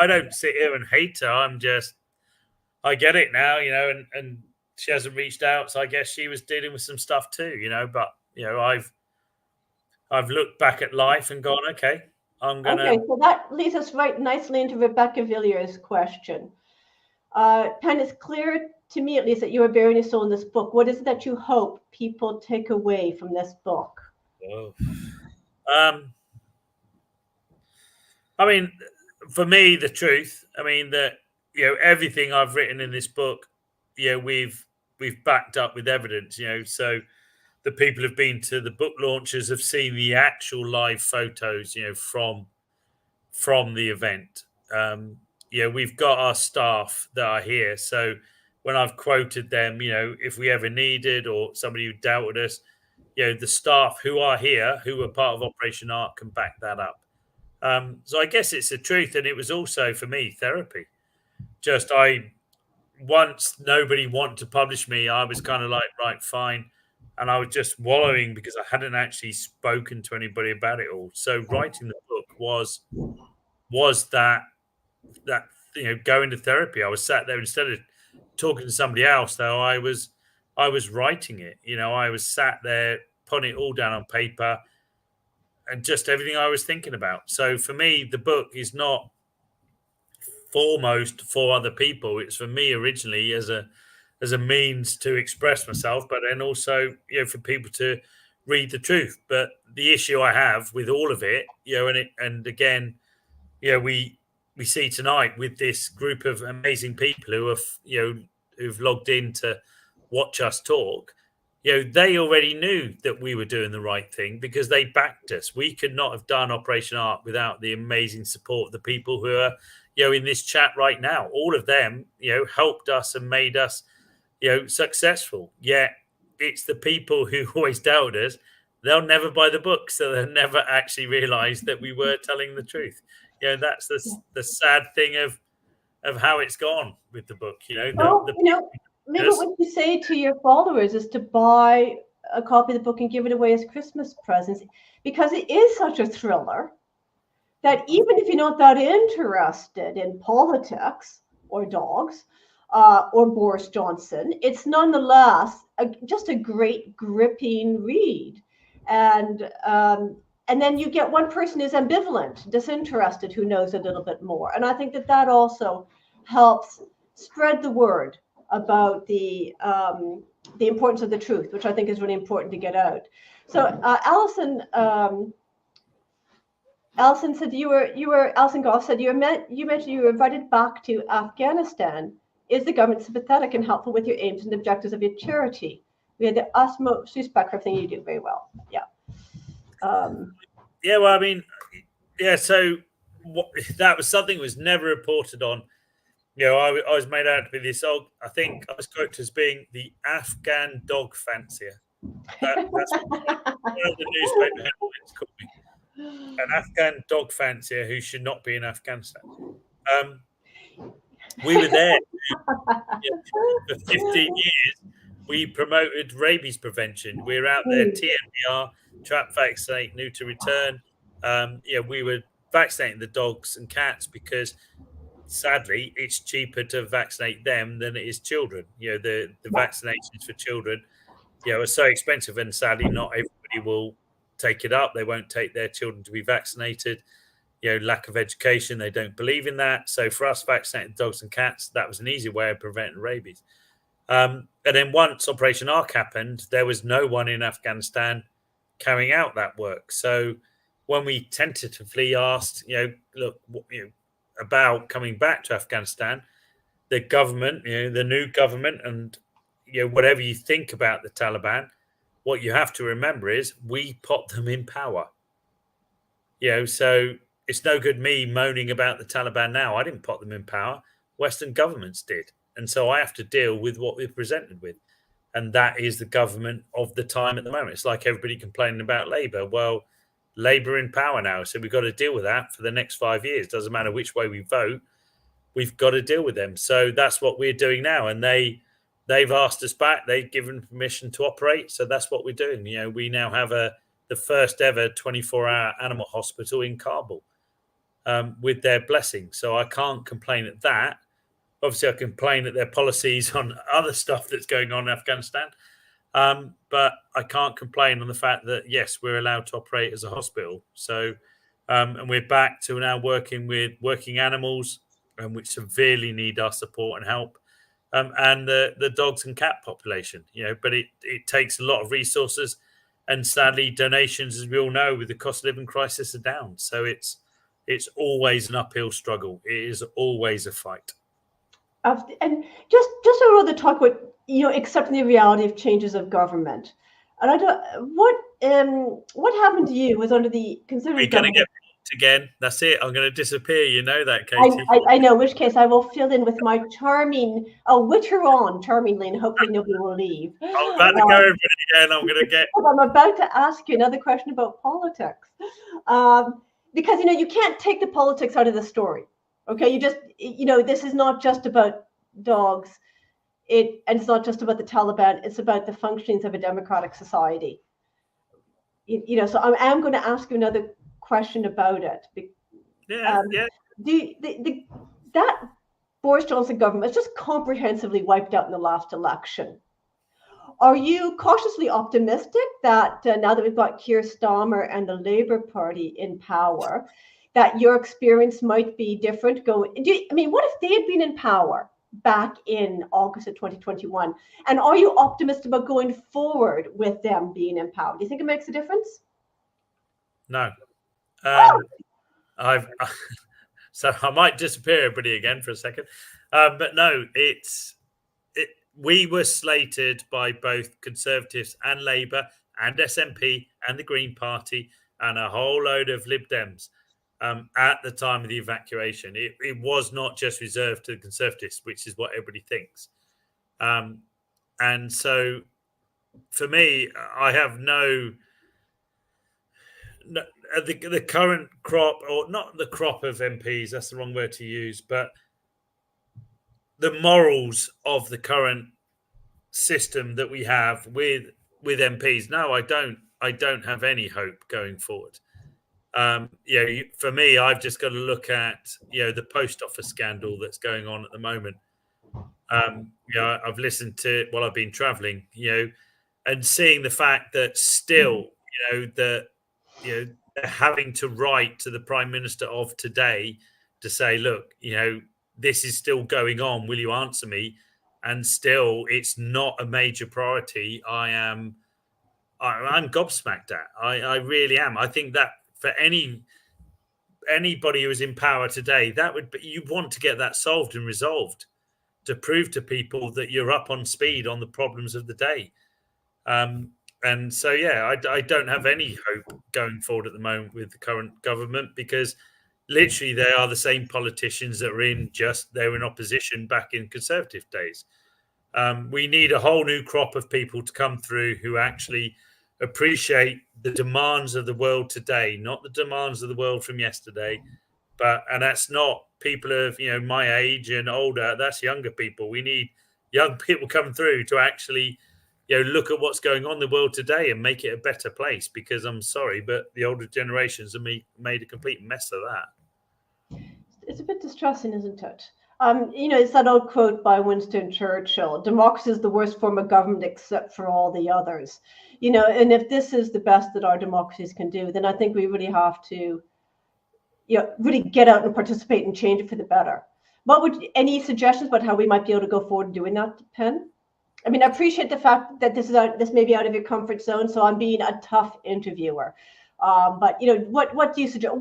I don't sit here and hate her. I get it now, and she hasn't reached out, so I guess she was dealing with some stuff too, But I've looked back at life and gone, okay, I'm gonna. Okay, so that leads us right nicely into Rebecca Villiers' question. Pen, it's clear to me, at least, that you are bearing your soul in this book. What is it that you hope people take away from this book? Oh. I mean, for me, the truth. I mean that everything I've written in this book, we've backed up with evidence. So the people who've been to the book launches have seen the actual live photos, from the event. We've got our staff that are here. So when I've quoted them, if we ever needed or somebody who doubted us, the staff who are here, who were part of Operation Ark, can back that up. So I guess it's the truth. And it was also, for me, therapy. Once nobody wanted to publish me, I was kind of like, right, fine. And I was just wallowing because I hadn't actually spoken to anybody about it all. So writing the book was that going to therapy. I was sat there, instead of talking to somebody else, though, I was writing it. I was sat there putting it all down on paper and just everything I was thinking about. So for me, the book is not foremost for other people. It's for me originally as a means to express myself, but then also, for people to read the truth. But the issue I have with all of it, and again, we see tonight with this group of amazing people who have, who've logged in to watch us talk, they already knew that we were doing the right thing because they backed us. We could not have done Operation Ark without the amazing support of the people who are, in this chat right now. All of them, helped us and made us, successful. Yet it's the people who always doubted us. They'll never buy the book, so they'll never actually realize that we were telling the truth. That's the sad thing of how it's gone with the book. Maybe what you say to your followers is to buy a copy of the book and give it away as Christmas presents, because it is such a thriller. that even if you're not that interested in politics or dogs or Boris Johnson, it's nonetheless just a great gripping read. And and then you get one person who's ambivalent, disinterested, who knows a little bit more. And I think that that also helps spread the word about the importance of the truth, which I think is really important to get out. So Alison said Alison Goff said you mentioned you were invited back to Afghanistan. Is the government sympathetic and helpful with your aims and objectives of your charity? We had the utmost respect for everything you do very well. Yeah. Yeah, well, I mean, yeah, so that was something that was never reported on. You know, I was made out to be this old, I think I was quoted as being the Afghan dog fancier. That's what the newspaper headlines called me. An Afghan dog fancier who should not be in Afghanistan. We were there for 15 years. We promoted rabies prevention. We were out there, TNVR, trap, vaccinate, neuter, return. We were vaccinating the dogs and cats because sadly it's cheaper to vaccinate them than it is children. You know, the vaccinations for children, are so expensive, and sadly not everybody will take it up. They won't take their children to be vaccinated. Lack of education, they don't believe in that. So for us, vaccinating dogs and cats, that was an easy way of preventing rabies. And then once Operation Ark happened, there was no one in Afghanistan carrying out that work. So when we tentatively asked, about coming back to Afghanistan, the government, the new government, and whatever you think about the Taliban, what you have to remember is we put them in power. So it's no good me moaning about the Taliban now. I didn't put them in power. Western governments did. And so I have to deal with what we're presented with. And that is the government of the time at the moment. It's like everybody complaining about Labour. Well, Labour in power now. So we've got to deal with that for the next 5 years. Doesn't matter which way we vote. We've got to deal with them. So that's what we're doing now. And they've asked us back. They've given permission to operate. So that's what we're doing. We now have the first ever 24-hour animal hospital in Kabul with their blessing. So I can't complain at that. Obviously, I complain at their policies on other stuff that's going on in Afghanistan. But I can't complain on the fact that, yes, we're allowed to operate as a hospital. So, and we're back to now working with working animals, which severely need our support and help. And the dogs and cat population, but it takes a lot of resources. And sadly, donations, as we all know, with the cost of living crisis, are down. So it's always an uphill struggle. It is always a fight. And just to rather talk about, accepting the reality of changes of government. And I don't, what happened to you was under the Conservative government. We're going to get blocked again. That's it. I'm going to disappear. You know that, Katie. I know, in which case I will fill in with my charming, witter on charmingly, and hopefully nobody will leave. I'm about to go over it again. I'm going to get. I'm about to ask you another question about politics, because you can't take the politics out of the story. Okay, you just this is not just about dogs, and it's not just about the Taliban. It's about the functionings of a democratic society. So I am going to ask you another question about it. That Boris Johnson government was just comprehensively wiped out in the last election. Are you cautiously optimistic that now that we've got Keir Starmer and the Labour Party in power, that your experience might be different? What if they had been in power back in August of 2021? And are you optimistic about going forward with them being in power? Do you think it makes a difference? No. So I might disappear everybody again for a second. But no, we were slated by both Conservatives and Labour and SNP and the Green Party and a whole load of Lib Dems at the time of the evacuation. It was not just reserved to the Conservatives, which is what everybody thinks. And so for me, I have the current crop, or not the crop of MPs, that's the wrong word to use, but the morals of the current system that we have with MPs. No, I don't have any hope going forward. For me, I've just got to look at the post office scandal that's going on at the moment. I've listened to it while I've been traveling, and seeing the fact that still, they're having to write to the Prime Minister of today to say, look, this is still going on. Will you answer me? And still, it's not a major priority. I'm gobsmacked at. I really am. I think that for anybody who is in power today, that would be, you want to get that solved and resolved to prove to people that you're up on speed on the problems of the day. And so, I don't have any hope going forward at the moment with the current government, because literally they are the same politicians that were they were in opposition back in Conservative days. We need a whole new crop of people to come through who actually appreciate the demands of the world today, not the demands of the world from yesterday. And that's not people of my age and older. That's younger people. We need young people coming through to actually look at what's going on in the world today and make it a better place. Because I'm sorry, but the older generations have made a complete mess of that. It's a bit distressing, isn't it? It's that old quote by Winston Churchill: democracy is the worst form of government except for all the others. And if this is the best that our democracies can do, then I think we really have to really get out and participate and change it for the better. Any suggestions about how we might be able to go forward doing that, Pen? I mean, I appreciate the fact that this may be out of your comfort zone, so I'm being a tough interviewer. But what do you suggest?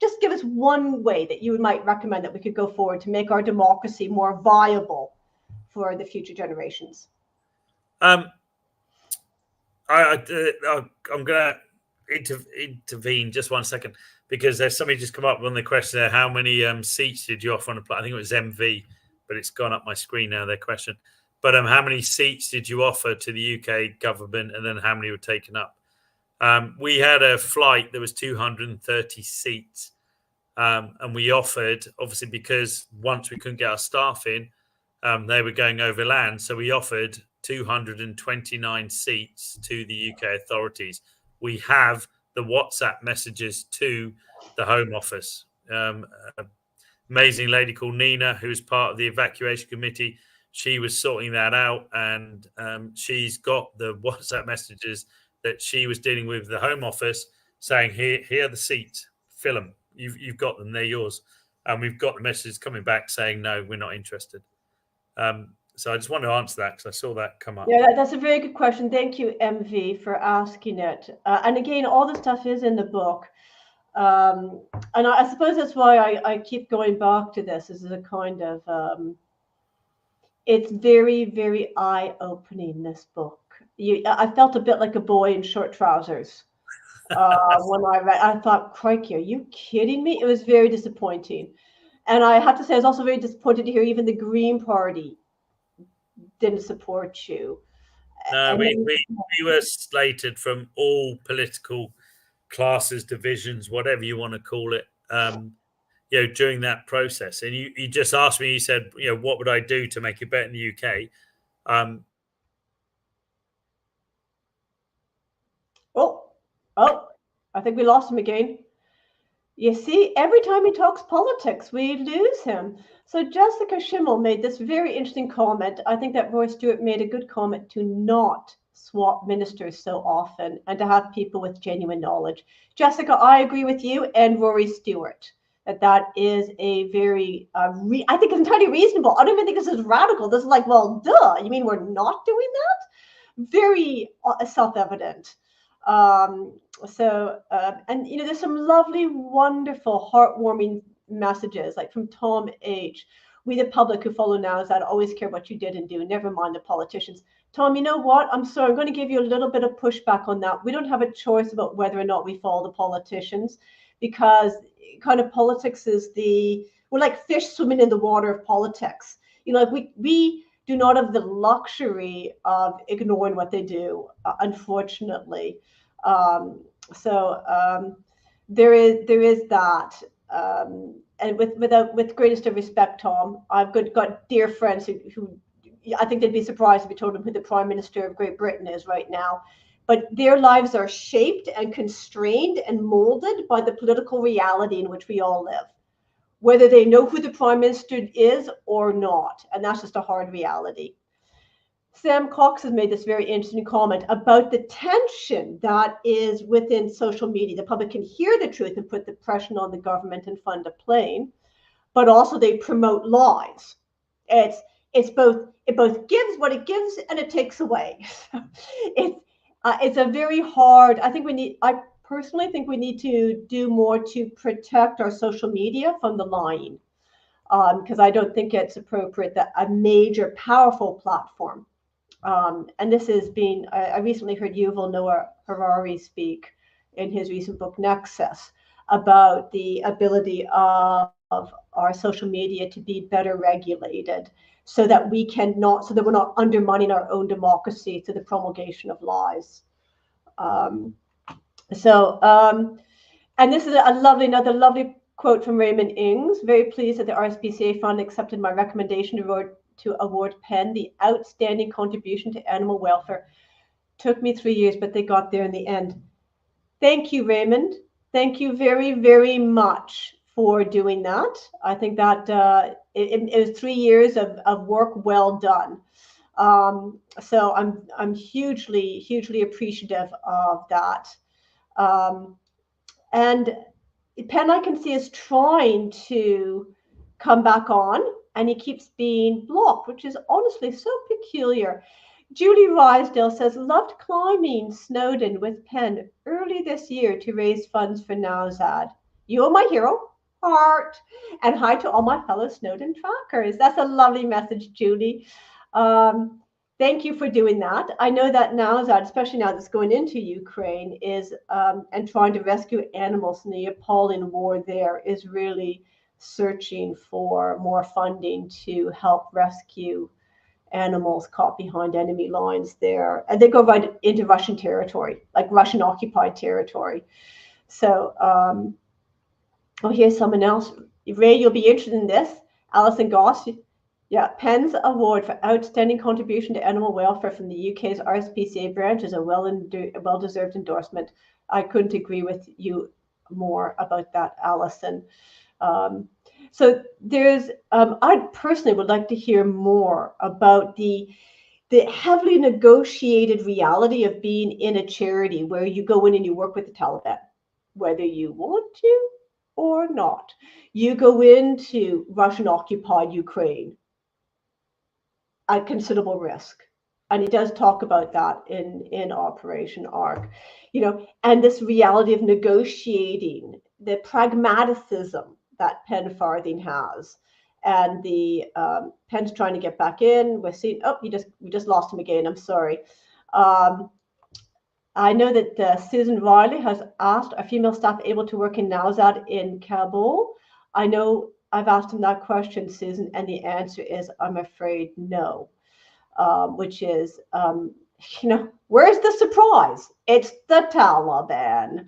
Just give us one way that you might recommend that we could go forward to make our democracy more viable for the future generations. I'm going to intervene just 1 second, because there's somebody just come up with the question there. How many seats did you offer on a plane? I think it was MV, but it's gone up my screen now, their question. But how many seats did you offer to the UK government, and then how many were taken up? We had a flight that was 230 seats, and we offered, obviously, because once we couldn't get our staff in, they were going overland. So we offered 229 seats to the UK authorities. We have the WhatsApp messages to the Home Office. Amazing lady called Nina, who's part of the evacuation committee. She was sorting that out, and she's got the WhatsApp messages that she was dealing with the Home Office, saying, here are the seats, fill them. You've got them, they're yours. And we've got the messages coming back saying, no, we're not interested. So I just want to answer that, because I saw that come up. Yeah, that's a very good question. Thank you, MV, for asking it. And again, all the stuff is in the book. And I suppose that's why I keep going back to this. This is a kind of, it's very, very eye-opening, this book. I felt a bit like a boy in short trousers when I read. I thought, crikey, are you kidding me? It was very disappointing. And I have to say, I was also very disappointed to hear even the Green Party didn't support you. No, we were slated from all political classes, divisions, whatever you want to call it, during that process. And you just asked me, you said, what would I do to make it better in the UK? I think we lost him again. You see, every time he talks politics, we lose him. So Jessica Schimmel made this very interesting comment. I think that Roy Stewart made a good comment to not swap ministers so often and to have people with genuine knowledge. Jessica, I agree with you and Rory Stewart that is a very, I think it's entirely reasonable. I don't even think this is radical. This is like, well, duh, you mean we're not doing that? Very self-evident. And there's some lovely, wonderful, heartwarming messages, like from Tom H. We, the public who follow Nowzad, always care what you did and do, never mind the politicians. Tom, you know what? I'm sorry, I'm going to give you a little bit of pushback on that. We don't have a choice about whether or not we follow the politicians, because kind of politics is we're like fish swimming in the water of politics. We do not have the luxury of ignoring what they do, unfortunately. There is that. And with greatest of respect, Tom, I've got dear friends who I think they'd be surprised if we told them who the Prime Minister of Great Britain is right now. but their lives are shaped and constrained and molded by the political reality in which we all live, whether they know who the Prime Minister is or not. And that's just a hard reality. Sam Cox has made this very interesting comment about the tension that is within social media. The public can hear the truth and put the pressure on the government and fund a plane, but also they promote lies. It both gives what it gives and it takes away. It's a very hard. I personally think we need to do more to protect our social media from the lying, because I don't think it's appropriate that a major, powerful platform. And this has been, I recently heard Yuval Noah Harari speak in his recent book, Nexus, about the ability of our social media to be better regulated so that we're not undermining our own democracy through the promulgation of lies. And this is another lovely quote from Raymond Ings. Very pleased that the RSPCA Fund accepted my recommendation to award Pen the outstanding contribution to animal welfare. Took me 3 years, but they got there in the end. Thank you, Raymond. Thank you very, very much for doing that. I think that it was 3 years of work well done. So I'm hugely, hugely appreciative of that. And Pen, I can see, is trying to come back on, and he keeps being blocked, which is honestly so peculiar. Julie Rysdale says, loved climbing Snowdon with Pen early this year to raise funds for Nowzad. You are my hero, heart. And hi to all my fellow Snowdon trackers. That's a lovely message, Julie. Thank you for doing that. I know that Nowzad, especially now that's going into Ukraine, is and trying to rescue animals in the appalling war there, is really searching for more funding to help rescue animals caught behind enemy lines there. And they go right into Russian territory, like Russian occupied territory. So, here's someone else. Ray, you'll be interested in this. Alison Goss. Yeah, Pen's award for outstanding contribution to animal welfare from the UK's RSPCA branch is a well-deserved endorsement. I couldn't agree with you more about that, Alison. So there's, I personally would like to hear more about the heavily negotiated reality of being in a charity where you go in and you work with the Taliban, whether you want to or not. You go into Russian-occupied Ukraine at considerable risk. And he does talk about that in Operation Ark, and this reality of negotiating, the pragmaticism that Pen Farthing has, and the Pen's trying to get back in. We're seeing, we just lost him again. I'm sorry. I know that Susan Riley has asked, are female staff able to work in Nowzad in Kabul? I know I've asked him that question, Susan, and the answer is, I'm afraid, no. Which is, where's the surprise? It's the Taliban.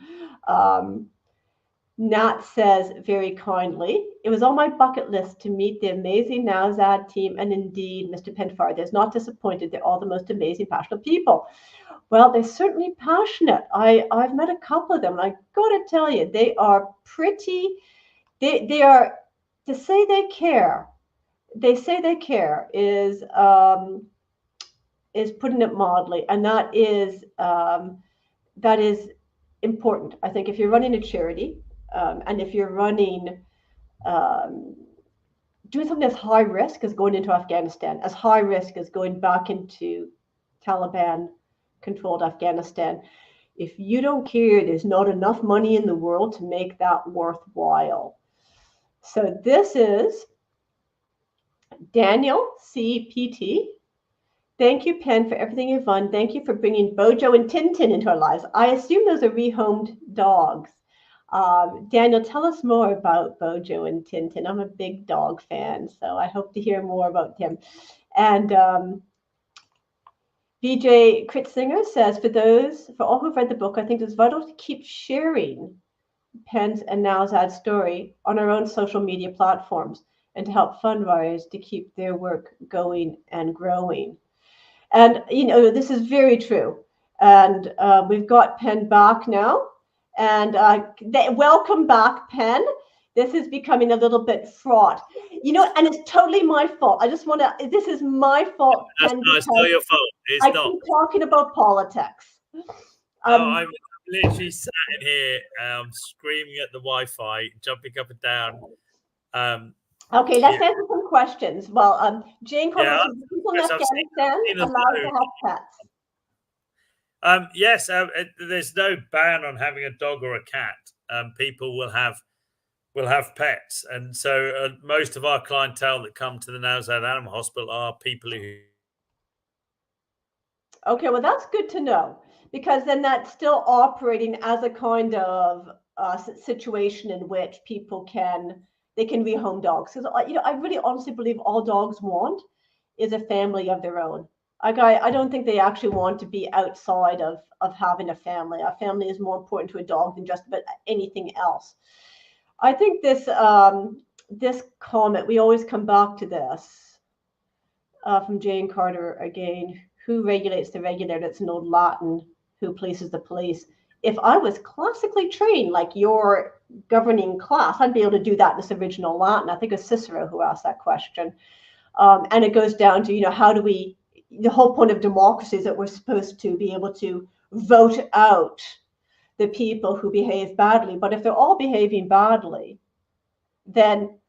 Nat says very kindly, it was on my bucket list to meet the amazing Nowzad team, and indeed, Mr. Pen Farthing is not disappointed. They're all the most amazing, passionate people. Well, they're certainly passionate. I've met a couple of them, and I got to tell you, they are pretty. They are, to say they care. They say they care is putting it mildly, and that is important. I think if you're running a charity, and if you're running, doing something as high risk as going into Afghanistan, as high risk as going back into Taliban-controlled Afghanistan, if you don't care, there's not enough money in the world to make that worthwhile. So this is Daniel CPT. Thank you, Pen, for everything you've done. Thank you for bringing Bojo and Tintin into our lives. I assume those are rehomed dogs. Daniel, tell us more about Bojo and Tintin. I'm a big dog fan, so I hope to hear more about him. And VJ Kritsinger says, for all who've read the book, I think it's vital to keep sharing Pen's and Nowzad's story on our own social media platforms and to help fundraisers to keep their work going and growing. And, this is very true. And we've got Pen back now. And welcome back, Pen. This is becoming a little bit fraught. And it's totally my fault. I just want to, this is my fault, Pen. It's not your fault. It's not. Keep talking about politics. I'm literally sat in here screaming at the Wi-Fi, jumping up and down. Okay, let's answer some questions. Well, Jane Carter, people in Afghanistan allowed to have pets? Yes, there's no ban on having a dog or a cat. People will have pets, and so most of our clientele that come to the Nowzad Animal Hospital are people who. Okay, well that's good to know, because then that's still operating as a kind of situation in which people can rehome dogs. Because I really honestly believe all dogs want is a family of their own. I don't think they actually want to be outside of having a family. A family is more important to a dog than just about anything else. I think this comment, we always come back to this, from Jane Carter again. Who regulates the regulator? It's an old Latin. Who polices the police? If I was classically trained like your governing class, I'd be able to do that in this original Latin. I think it was Cicero who asked that question. And it goes down to, how do we, the whole point of democracy is that we're supposed to be able to vote out the people who behave badly. But if they're all behaving badly, then,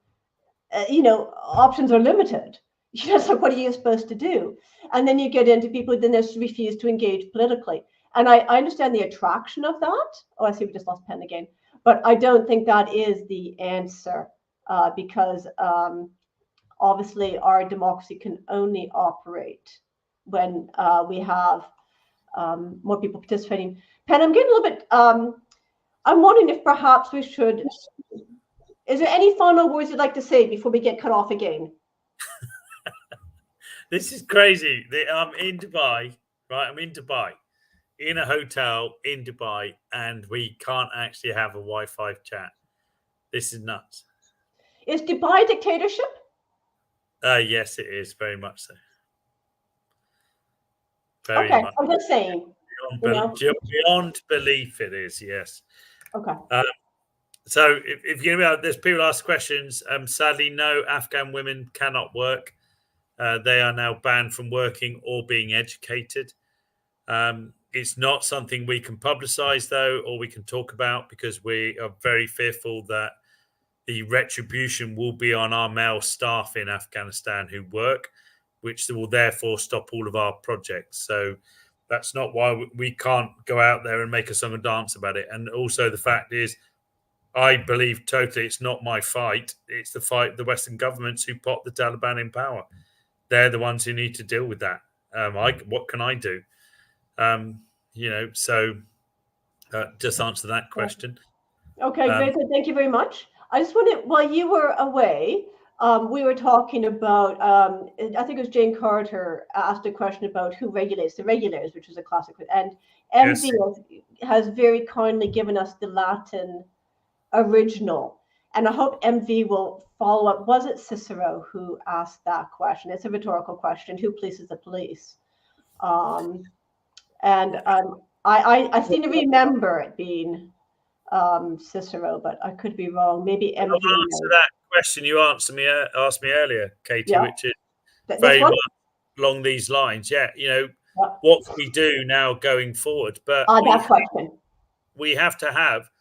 options are limited. So what are you supposed to do? And then you get into people who then just refuse to engage politically. And I understand the attraction of that. Oh, I see we just lost Pen again. But I don't think that is the answer, because obviously our democracy can only operate when we have more people participating. Pen, I'm getting a little bit, I'm wondering if perhaps we should, is there any final words you'd like to say before we get cut off again? This is crazy. I'm in Dubai, right? I'm in Dubai, in a hotel in Dubai, and we can't actually have a Wi-Fi chat. This is nuts. Is Dubai a dictatorship? Yes, it is, very much so. Very okay, much. I'm just saying. Beyond belief, it is, yes. Okay. So if there's people ask questions. Sadly, no Afghan women cannot work. They are now banned from working or being educated. It's not something we can publicize, though, or we can talk about, because we are very fearful that the retribution will be on our male staff in Afghanistan who work, which will therefore stop all of our projects. So that's not why we can't go out there and make a song and dance about it. And also the fact is, I believe totally it's not my fight. It's the fight of the Western governments who put the Taliban in power. They're the ones who need to deal with that. What can I do? Just answer that question. Okay, great. Thank you very much. I just wanted, while you were away, we were talking about, I think it was Jane Carter asked a question about who regulates the regulators, which was a classic. And MV has very kindly given us the Latin original. And I hope MV will follow up. Was it Cicero who asked that question? It's a rhetorical question. Who polices the police? I seem to remember it being Cicero, but I could be wrong. Maybe MV. I'll answer that question you asked me earlier, Katie, which is very much along these lines. What we do now going forward, but that question. We have to have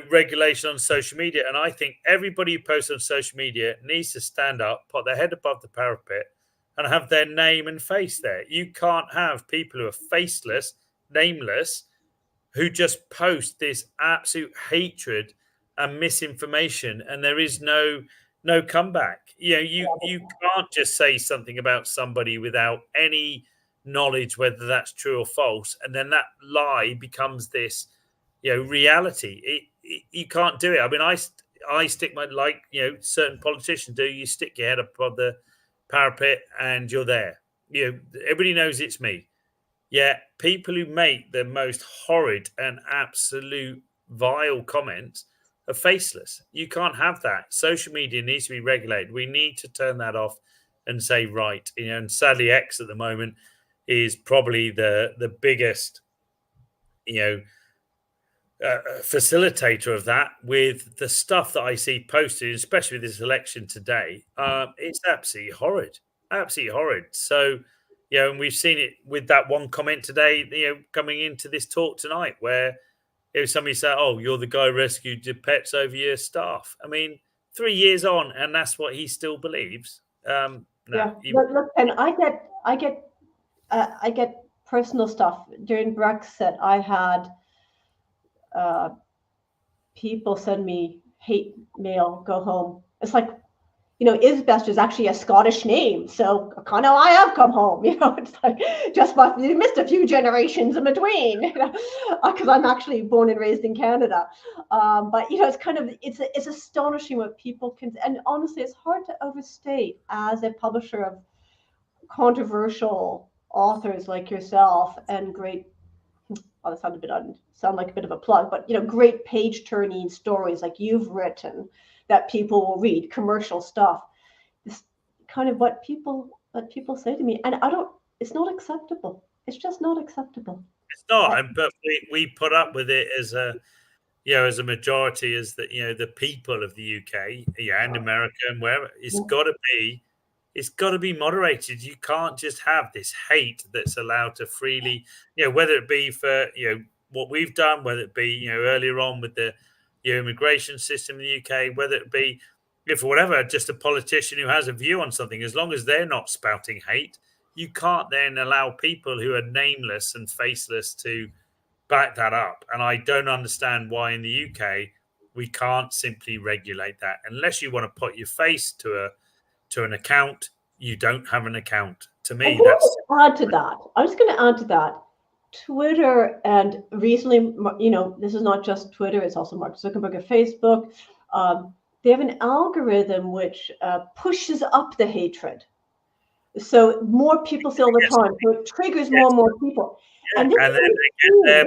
regulation on social media. And I think everybody who posts on social media needs to stand up, put their head above the parapet, and have their name and face there. You can't have people who are faceless, nameless, who just post this absolute hatred and misinformation, and there is no comeback. You can't just say something about somebody without any knowledge whether that's true or false, and then that lie becomes this reality. You can't do it. I mean, I stick my, certain politicians do. You stick your head above the parapet and you're there. Everybody knows it's me. Yet people who make the most horrid and absolute vile comments are faceless. You can't have that. Social media needs to be regulated. We need to turn that off and say, right. And sadly, X at the moment is probably the biggest, facilitator of that. With the stuff that I see posted, especially with this election today, it's absolutely horrid, absolutely horrid. So, and we've seen it with that one comment today, coming into this talk tonight, where somebody said, "Oh, you're the guy who rescued your pets over your staff." I mean, 3 years on, and that's what he still believes. No, yeah. Look, and I get personal stuff during Brexit. I had people send me hate mail. Go home. It's like, Isbest is actually a Scottish name, so kind of I have come home. It's like you missed a few generations in between, because I'm actually born and raised in Canada. But it's astonishing what people can, and honestly, it's hard to overstate as a publisher of controversial authors like yourself and great. Well, that sound like a bit of a plug, but great page turning stories like you've written that people will read, commercial stuff. This kind of what people say to me, and it's not acceptable. It's just not acceptable. It's not, but we put up with it as a majority, as the people of the UK, and America and wherever. It's got to be moderated. You can't just have this hate that's allowed to freely, whether it be for what we've done, whether it be earlier on with the immigration system in the UK, whether it be if whatever, just a politician who has a view on something, as long as they're not spouting hate, you can't then allow people who are nameless and faceless to back that up. And I don't understand why in the UK we can't simply regulate that. Unless you want to put your face to an account, you don't have an account. To me, that's add to that. I'm just going to add to that. Twitter, and recently, this is not just Twitter, it's also Mark Zuckerberg of Facebook. They have an algorithm which pushes up the hatred. So more people see all the time. So it triggers more and more people. Yeah, and then they get their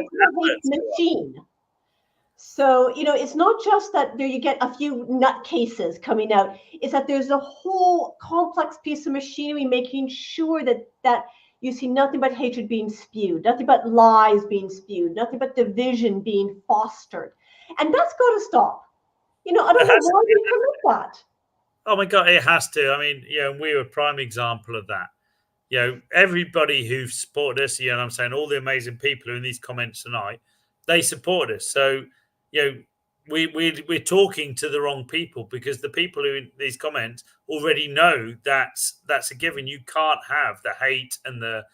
machine. So, it's not just that there you get a few nutcases coming out. It's that there's a whole complex piece of machinery making sure that you see nothing but hatred being spewed, nothing but lies being spewed, nothing but division being fostered. And that's got to stop. I don't know why we permit that. Oh my God, it has to. I mean, we were a prime example of that. Everybody who supported us, and I'm saying all the amazing people who are in these comments tonight, they support us. So, we're talking to the wrong people, because the people who in these comments already know that's a given. You can't have the hate and the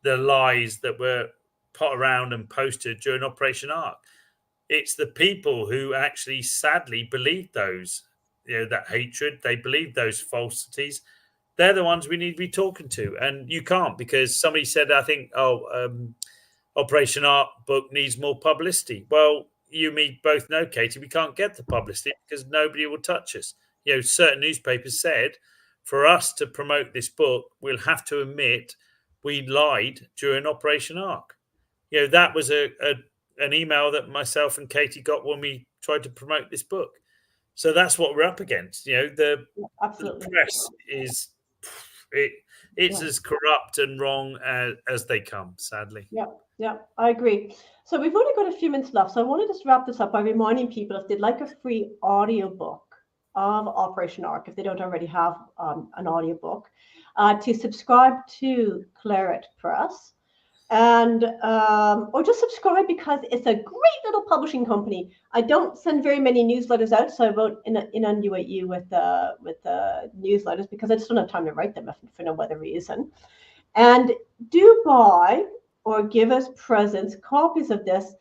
lies that were put around and posted during Operation Ark. It's the people who actually sadly believe those, that hatred. They believe those falsities. They're the ones we need to be talking to. And you can't, because somebody said, I think, Operation Ark book needs more publicity. Well, you and me both know, Katie, we can't get the publicity because nobody will touch us. Certain newspapers said for us to promote this book, we'll have to admit we lied during Operation Ark. That was an email that myself and Katie got when we tried to promote this book. So that's what we're up against. The press is it's as corrupt and wrong as they come, sadly. Yeah, I agree. So we've only got a few minutes left. So I want to just wrap this up by reminding people, if they'd like a free audiobook of Operation Ark, if they don't already have an audiobook, to subscribe to Claret Press. And or just subscribe, because it's a great little publishing company. I don't send very many newsletters out, so I won't inundate you with newsletters, because I just don't have time to write them for no other reason. And do buy or give us presents, copies of this,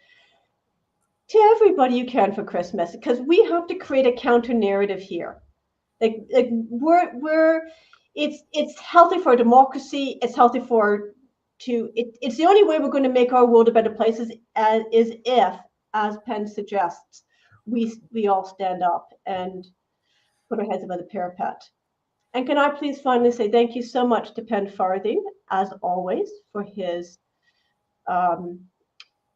to everybody you can for Christmas, because we have to create a counter narrative here. Like it's healthy for democracy. It's healthy it's the only way we're going to make our world a better place is if, as Pen suggests, we all stand up and put our heads above the parapet. And can I please finally say thank you so much to Pen Farthing, as always, for his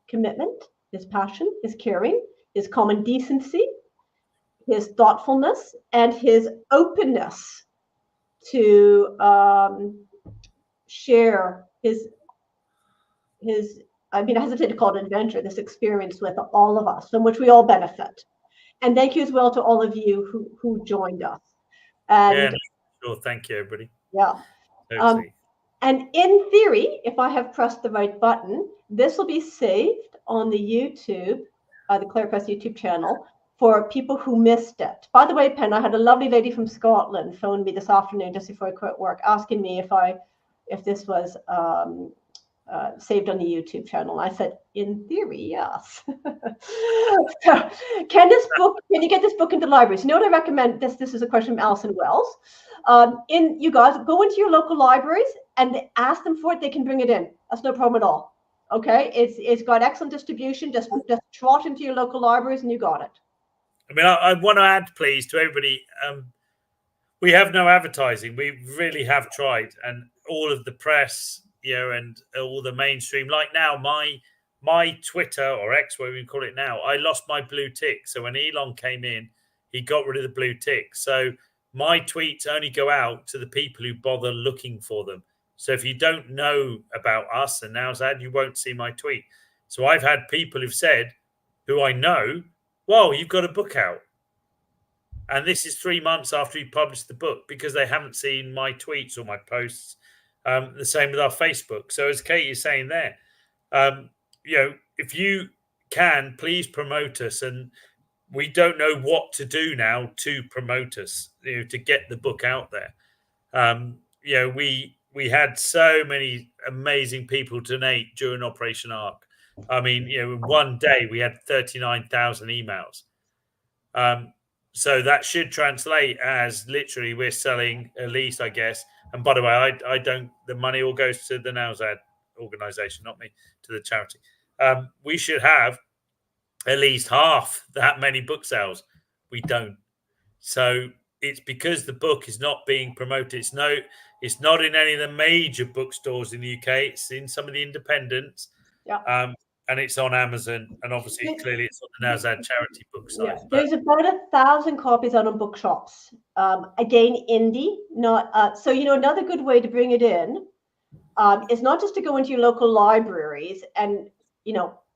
commitment, his passion, his caring, his common decency, his thoughtfulness, and his openness to share his I hesitate to call it an adventure, this experience with all of us, from which we all benefit. And thank you as well to all of you who joined us. And sure, thank you, everybody. Yeah. Totally. And in theory, if I have pressed the right button, this will be saved on the YouTube, the Claret Press YouTube channel, for people who missed it. By the way, Pen, I had a lovely lady from Scotland phone me this afternoon just before I quit work, asking me if this was saved on the YouTube channel. I said, in theory, yes. So, can you get this book into libraries? You know what I recommend? This is a question from Alison Wells. You guys go into your local libraries and ask them for it. They can bring it in. That's no problem at all. Okay, it's got excellent distribution. Just trot into your local libraries and you got it. I mean, I want to add, please, to everybody. We have no advertising. We really have tried, and all of the press, and all the mainstream. Like now, my Twitter or X, whatever you call it now, I lost my blue tick. So when Elon came in, he got rid of the blue tick. So my tweets only go out to the people who bother looking for them. So if you don't know about us and Nowzad, you won't see my tweet. So I've had people who've said, who I know, well, you've got a book out. And this is 3 months after you published the book, because they haven't seen my tweets or my posts. The same with our Facebook. So as Kate is saying there, if you can, please promote us. And we don't know what to do now to promote us, to get the book out there. We had so many amazing people donate during Operation Ark. I mean, one day we had 39,000 emails. So that should translate as literally we're selling at least, I guess. And by the way, I don't. The money all goes to the Nowzad organization, not me, to the charity. We should have at least half that many book sales. We don't. So it's because the book is not being promoted. It's not in any of the major bookstores in the UK. It's in some of the independents. Yeah. And it's on Amazon, and obviously, clearly, it's on the Nowzad charity book site. Yeah. There's about 1,000 copies out on bookshops. Again, indie, not so. Another good way to bring it in is not just to go into your local libraries and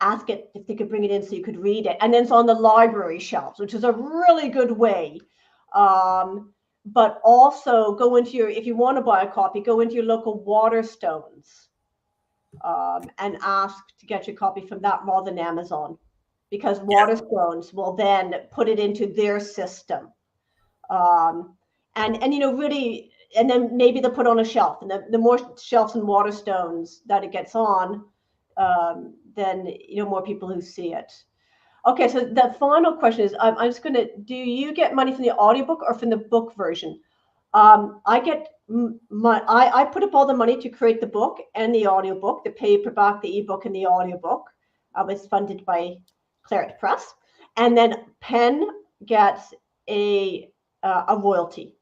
ask it if they could bring it in so you could read it, and then it's on the library shelves, which is a really good way. But also go into if you want to buy a copy, go into your local Waterstones. And ask to get your copy from that rather than Amazon, because Waterstones will then put it into their system, and really, and then maybe they'll put on a shelf, and the more shelves and Waterstones that it gets on, then more people who see it. Okay, so the final question is, I'm just going to, do you get money from the audiobook or from the book version? I get I put up all the money to create the book and the audiobook, the paperback, the ebook, and the audiobook. It's funded by Claret Press, and then Pen gets a royalty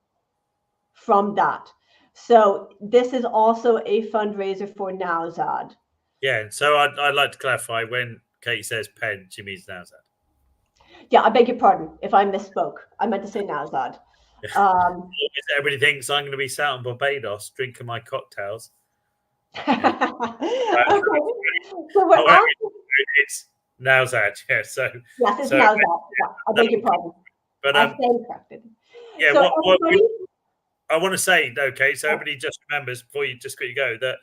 from that. So this is also a fundraiser for Nowzad. Yeah, so I'd like to clarify, when Kate says Pen, she means Nowzad. Yeah, I beg your pardon if I misspoke. I meant to say Nowzad. Everybody thinks I'm going to be sat on Barbados drinking my cocktails. Okay. So we're it's Nowzad, yeah. So yes, it's Nowzad. Yeah, I beg your pardon. But I stand corrected. Yeah, so I want to say, okay, so everybody just remembers before you just quickly go that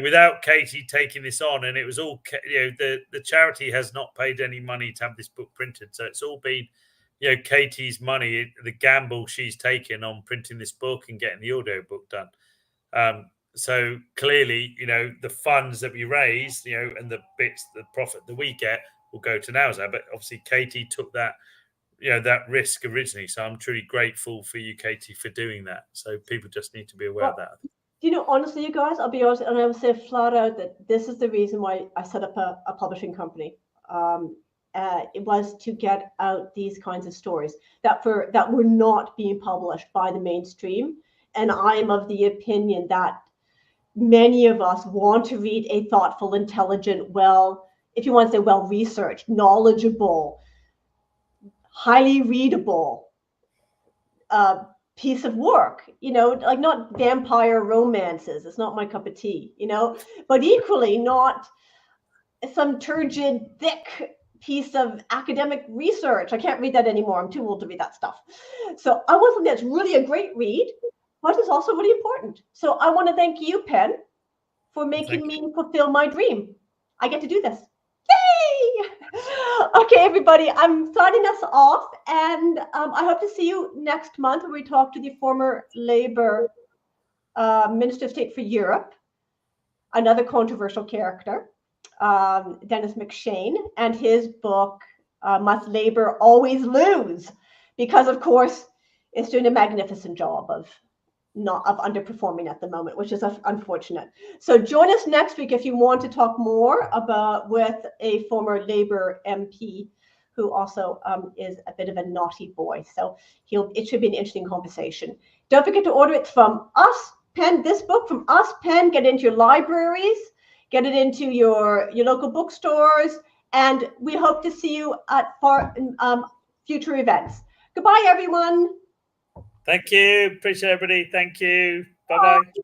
without Katie taking this on, and it was all the charity has not paid any money to have this book printed, so it's all been Katie's money, the gamble she's taken on printing this book and getting the audio book done. So clearly, the funds that we raise, and the profit that we get will go to Nowzad. But obviously, Katie took that, that risk originally. So I'm truly grateful for you, Katie, for doing that. So people just need to be aware of that. Honestly, you guys, I'll be honest, and I will say flat out that this is the reason why I set up a publishing company. It was to get out these kinds of stories that were not being published by the mainstream. And I am of the opinion that many of us want to read a thoughtful, intelligent, if you want to say well-researched, knowledgeable, highly readable piece of work, like not vampire romances. It's not my cup of tea, but equally not some turgid, thick piece of academic research. I can't read that anymore. I'm too old to read that stuff. So I want something that's really a great read, but it's also really important. So I want to thank you, Pen, for making me fulfill my dream. I get to do this. Yay! Okay, everybody, I'm signing us off, and I hope to see you next month when we talk to the former Labour Minister of State for Europe, another controversial character, Dennis McShane, and his book, Must Labour Always Lose? Because, of course, it's doing a magnificent job of underperforming at the moment, which is unfortunate. So join us next week if you want to talk more with a former Labour MP who also is a bit of a naughty boy. So it should be an interesting conversation. Don't forget to order it from us, Pen. This book from us, Pen. Get it into your libraries, get it into your local bookstores, and we hope to see you at future events. Goodbye, everyone. Thank you. Appreciate everybody. Thank you. Bye-bye.